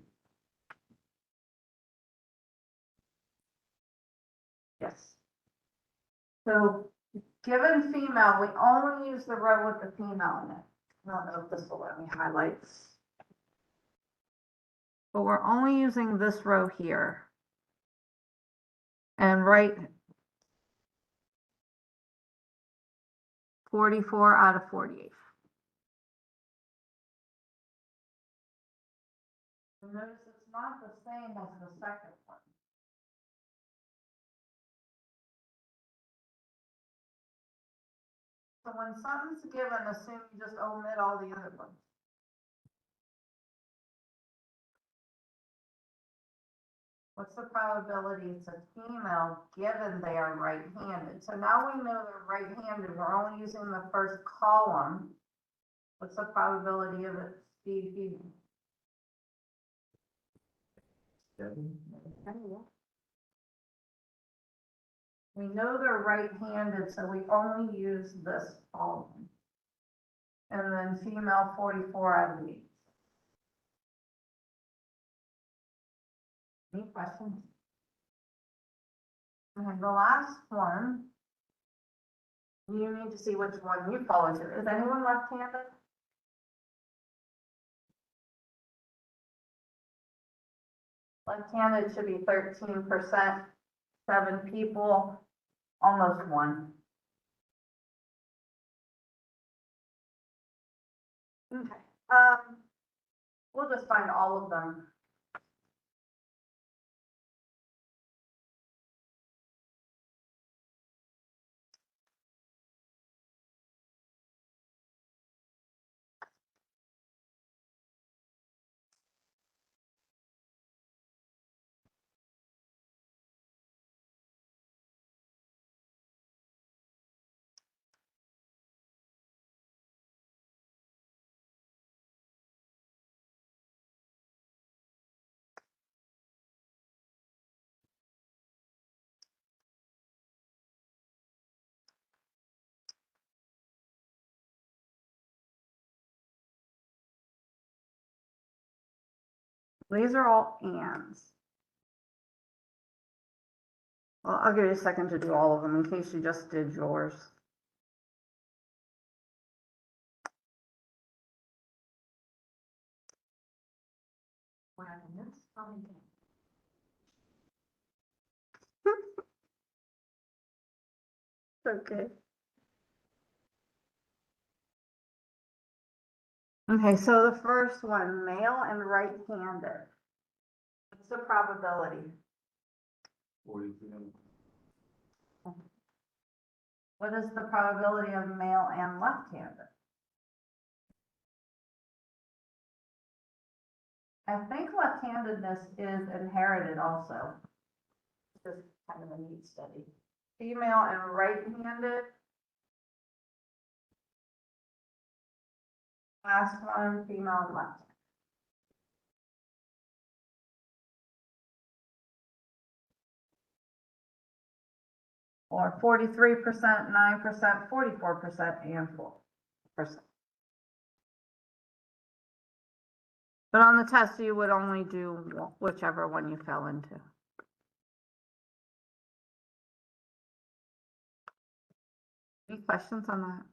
Yes. So given female, we only use the row with the female in it. I don't know if this will let me highlight. But we're only using this row here. And right, 44 out of 48. Notice it's not the same as the second one. So when something's given, assume you just omit all the other ones. What's the probability it's a female given they are right-handed? So now we know they're right-handed. We're only using the first column. What's the probability of it being female? 7. We know they're right-handed, so we only use this column. And then female 44 out of 8. Any questions? And the last one, you need to see which one you fall into. Is anyone left-handed? Left-handed should be 13%, 7 people, almost 1. Okay, we'll just find all of them. These are all ands. Well, I'll give you a second to do all of them in case you just did yours. Okay. Okay, so the first one, male and right-handed. What's the probability? 43. What is the probability of male and left-handed? I think left-handedness is inherited also. It's just kind of a neat study. Female and right-handed. Last one, female and left. Or 43%, 9%, 44%, and 4%. But on the test, you would only do whichever one you fell into. Any questions on that?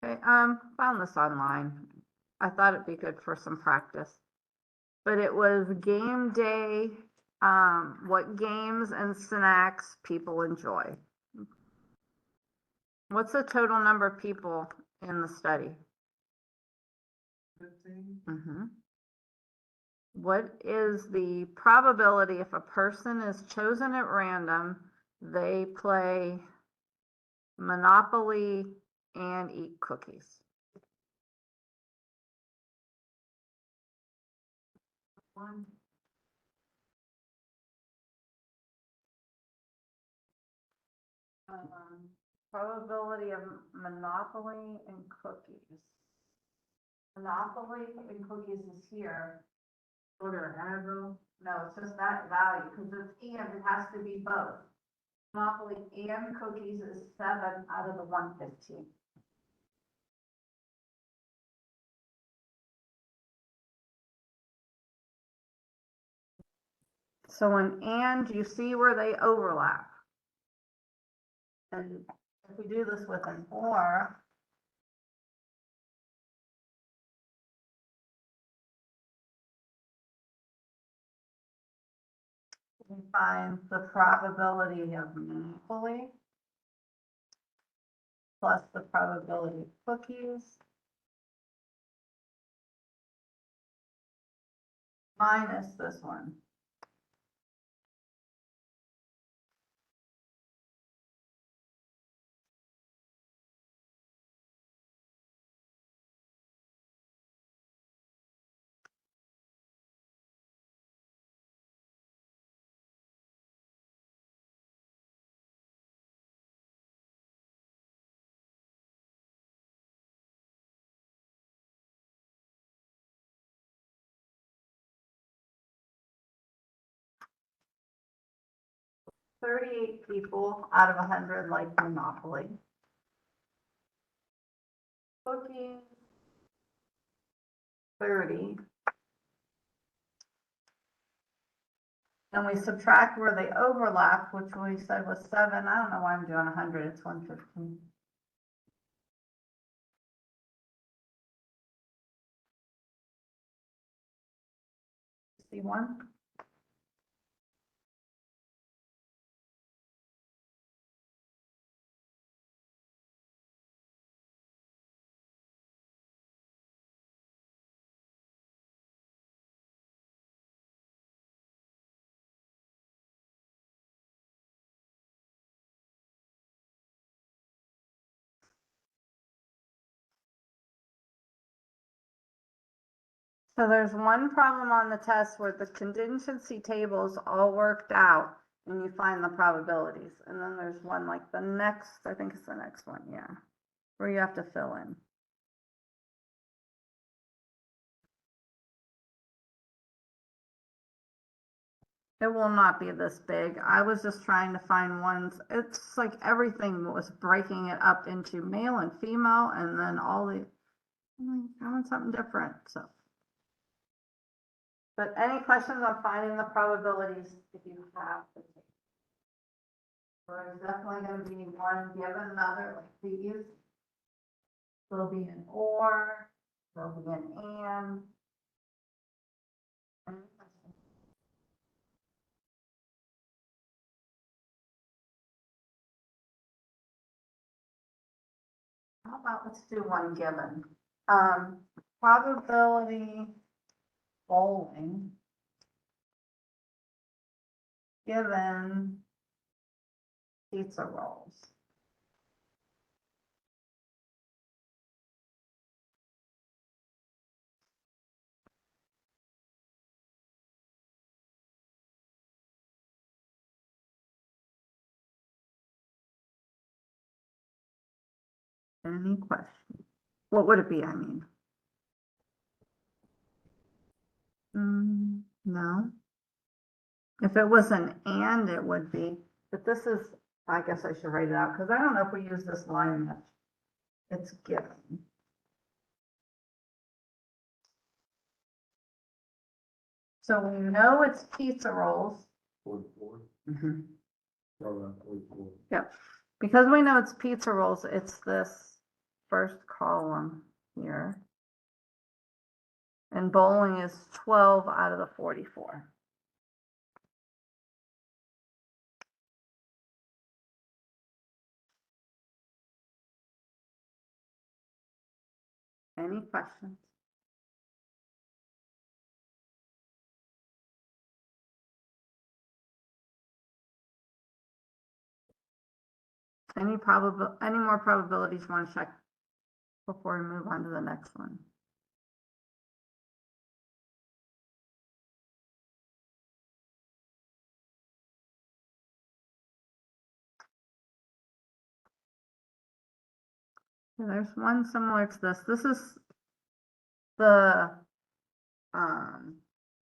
Okay, found this online. I thought it'd be good for some practice. But it was game day, what games and snacks people enjoy. What's the total number of people in the study? 15. Mm-hmm. What is the probability if a person is chosen at random, they play Monopoly and eat cookies? One. Probability of Monopoly and cookies. Monopoly and cookies is here. We're gonna add them. No, it's just that value, because it's and, it has to be both. Monopoly and cookies is 7 out of the 115. So in and, you see where they overlap. And if we do this with an or, we find the probability of monopoly plus the probability of cookies minus this one. $38 people out of 100 like Monopoly. Cookies, 30. And we subtract where they overlap, which we said was 7. I don't know why I'm doing 100, it's 115. See one? So there's one problem on the test where the contingency tables all worked out and you find the probabilities. And then there's one like the next, I think it's the next one, yeah, where you have to fill in. It will not be this big. I was just trying to find ones, it's like everything was breaking it up into male and female and then all the, I want something different, so. But any questions on finding the probabilities if you have to take? There's definitely going to be one given another like these. There'll be an or, there'll be an and. Any questions? How about, let's do one given. Probability bowling. Given pizza rolls. Any question? What would it be, I mean? No. If it was an and, it would be, but this is, I guess I should write it out, because I don't know if we use this line much. It's given. So we know it's pizza rolls. 44, Mm-hmm. around 44. Yep, because we know it's pizza rolls, it's this first column here. And bowling is 12 out of the 44. Any questions? Any more probabilities you want to check before we move on to the next one? Yeah, there's one similar to this. This is the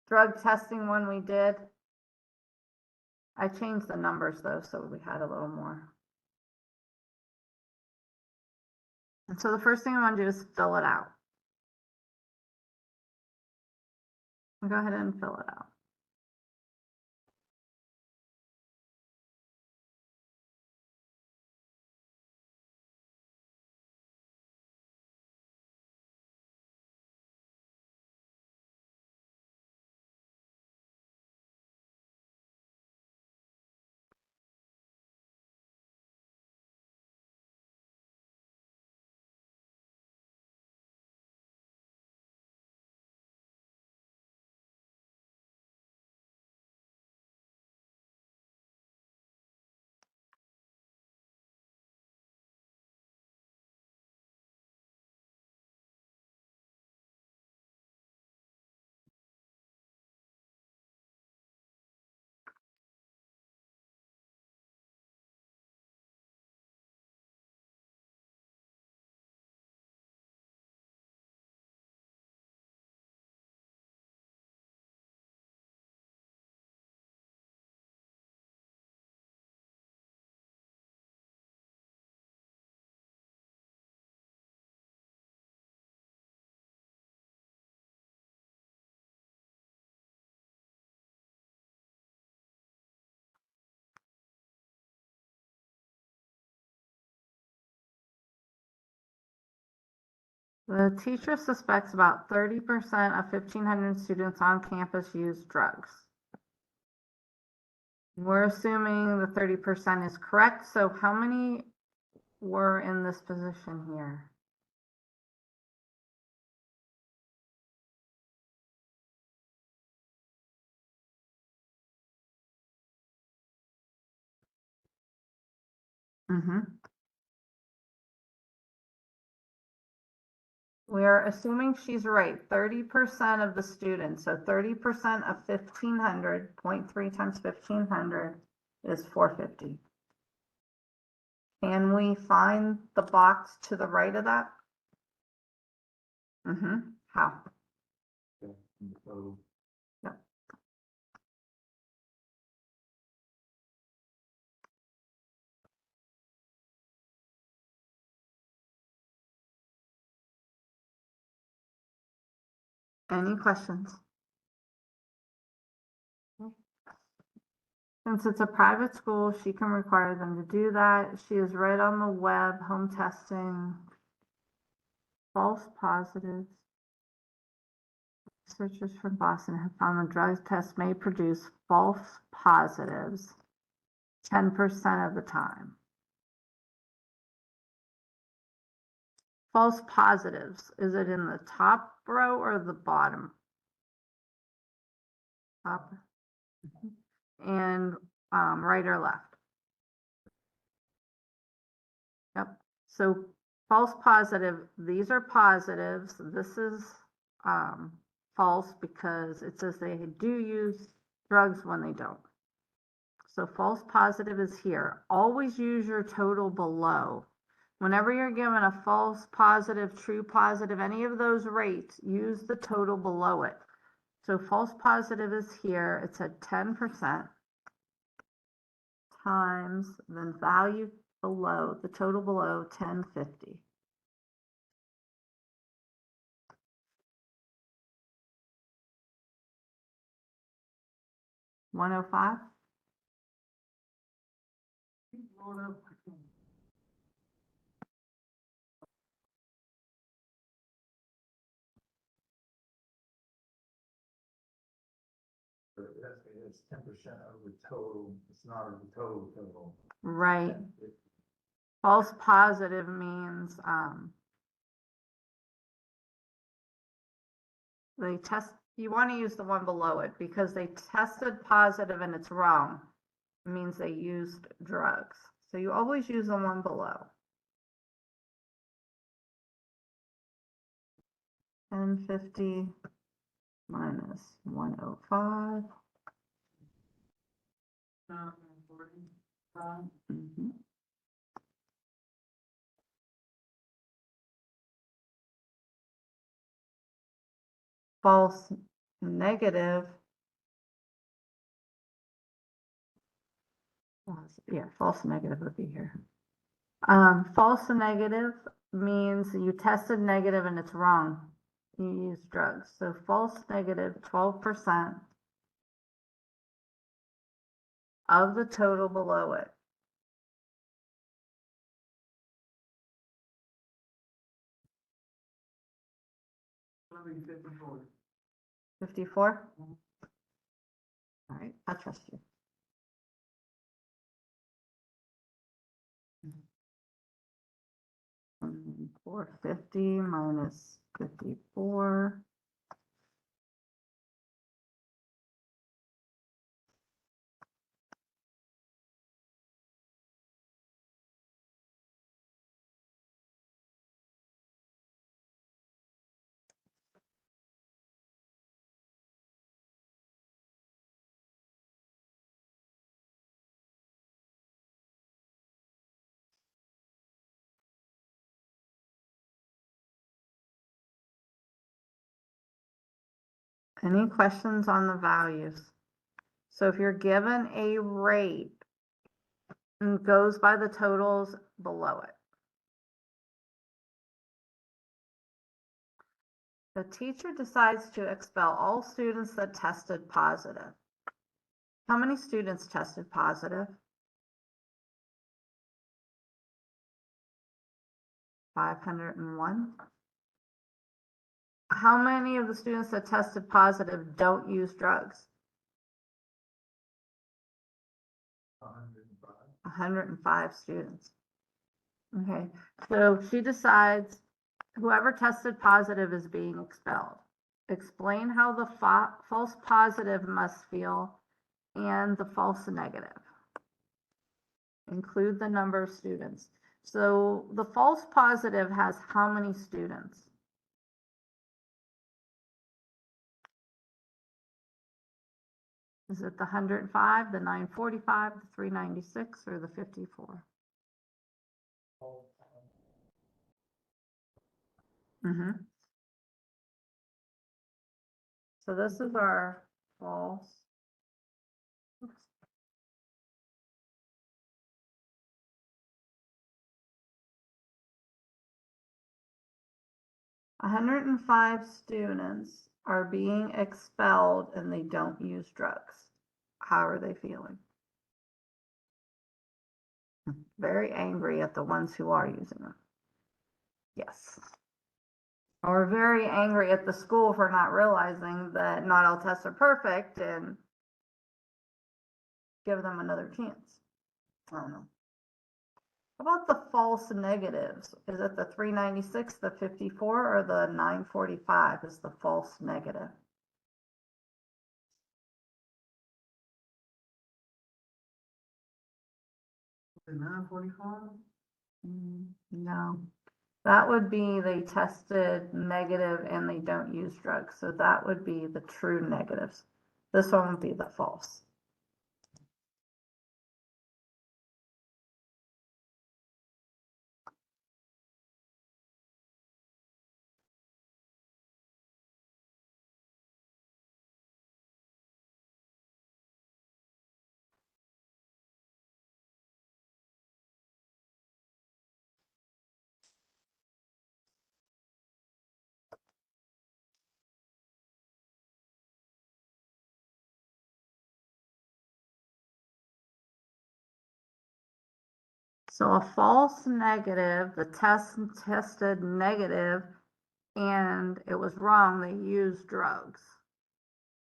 drug testing one we did. I changed the numbers though, so we had a little more. And so the first thing I want to do is fill it out. Go ahead and fill it out. The teacher suspects about 30% of 1,500 students on campus use drugs. We're assuming the 30% is correct, so how many were in this position here? We are assuming she's right, 30% of the students, so 30% of 1,500, 0.3 times 1,500 is 450. Can we find the box to the right of that? How? Okay, and so Any questions? Since it's a private school, she can require them to do that. She is right on the web, home testing. false positives. Researchers from Boston have found the drug test may produce false positives 10% of the time. False positives, is it in the top row or the bottom? Top. And right or left? Yep. So false positive, these are positives. This is false because it says they do use drugs when they don't. So false positive is here. Always use your total below. Whenever you're given a false positive, true positive, any of those rates, use the total below it. So false positive is here. It's at 10% times the value below, the total below 1050. $105? Roll it up. It's 10% of the total, it's not of the total. Right. False positive means they test, you want to use the one below it because they tested positive and it's wrong. It means they used drugs. So you always use the one below. 1050 minus 105. 45. Mhm. False negative. Yeah, false negative would be here. False negative means you tested negative and it's wrong. You use drugs. So false negative, 12% of the total below it. That'll be 54. 54? All right, I trust you. Mm, 450 minus 54. Any questions on the values? So if you're given a rate and goes by the totals below it. The teacher decides to expel all students that tested positive. How many students tested positive? 501. How many of the students that tested positive don't use drugs? 105. 105 students. Okay, so she decides whoever tested positive is being expelled. Explain how the false positive must feel and the false negative. Include the number of students. So the false positive has how many students? Is it the 105, the 945, the 396, or the 54? So this is our false. Oops. $105 students are being expelled and they don't use drugs. How are they feeling? Very angry at the ones who are using them. Yes. Or very angry at the school for not realizing that not all tests are perfect and give them another chance. I don't know. How about the false negatives? Is it the 396, the 54, or the 945 is the false negative? The 945? No. That would be they tested negative and they don't use drugs. So that would be the true negatives. This one would be the false. So a false negative, the test tested negative and it was wrong, they used drugs.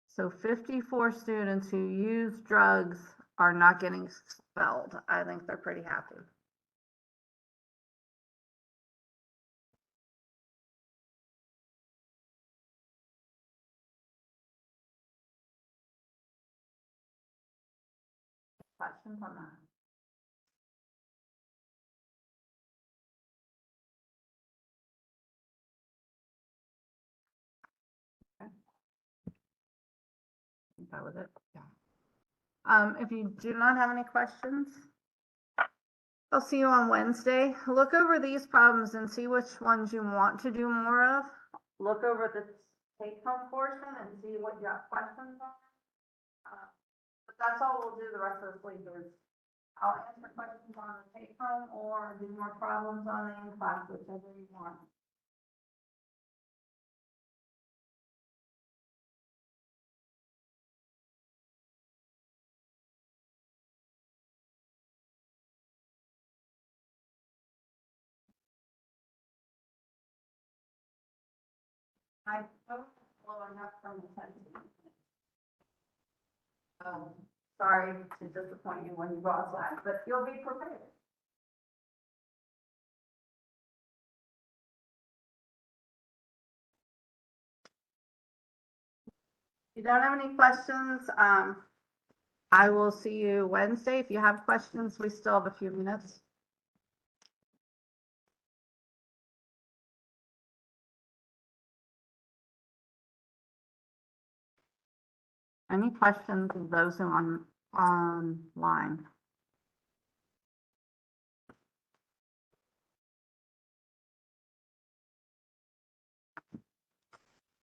So 54 students who use drugs are not getting expelled. I think they're pretty happy. Questions on that? That was it. Yeah. If you do not have any questions, I'll see you on Wednesday. Look over these problems and see which ones you want to do more of. Look over the take-home portion and see what you have questions on. But that's all we'll do the rest of this week is I'll answer questions on the take-home or do more problems on the in-class, whichever you want. I hope blowing up from the tension. Sorry to disappoint you when you go outside, but you'll be prepared. If you don't have any questions, I will see you Wednesday. If you have questions, we still have a few minutes. Any questions of those who are online?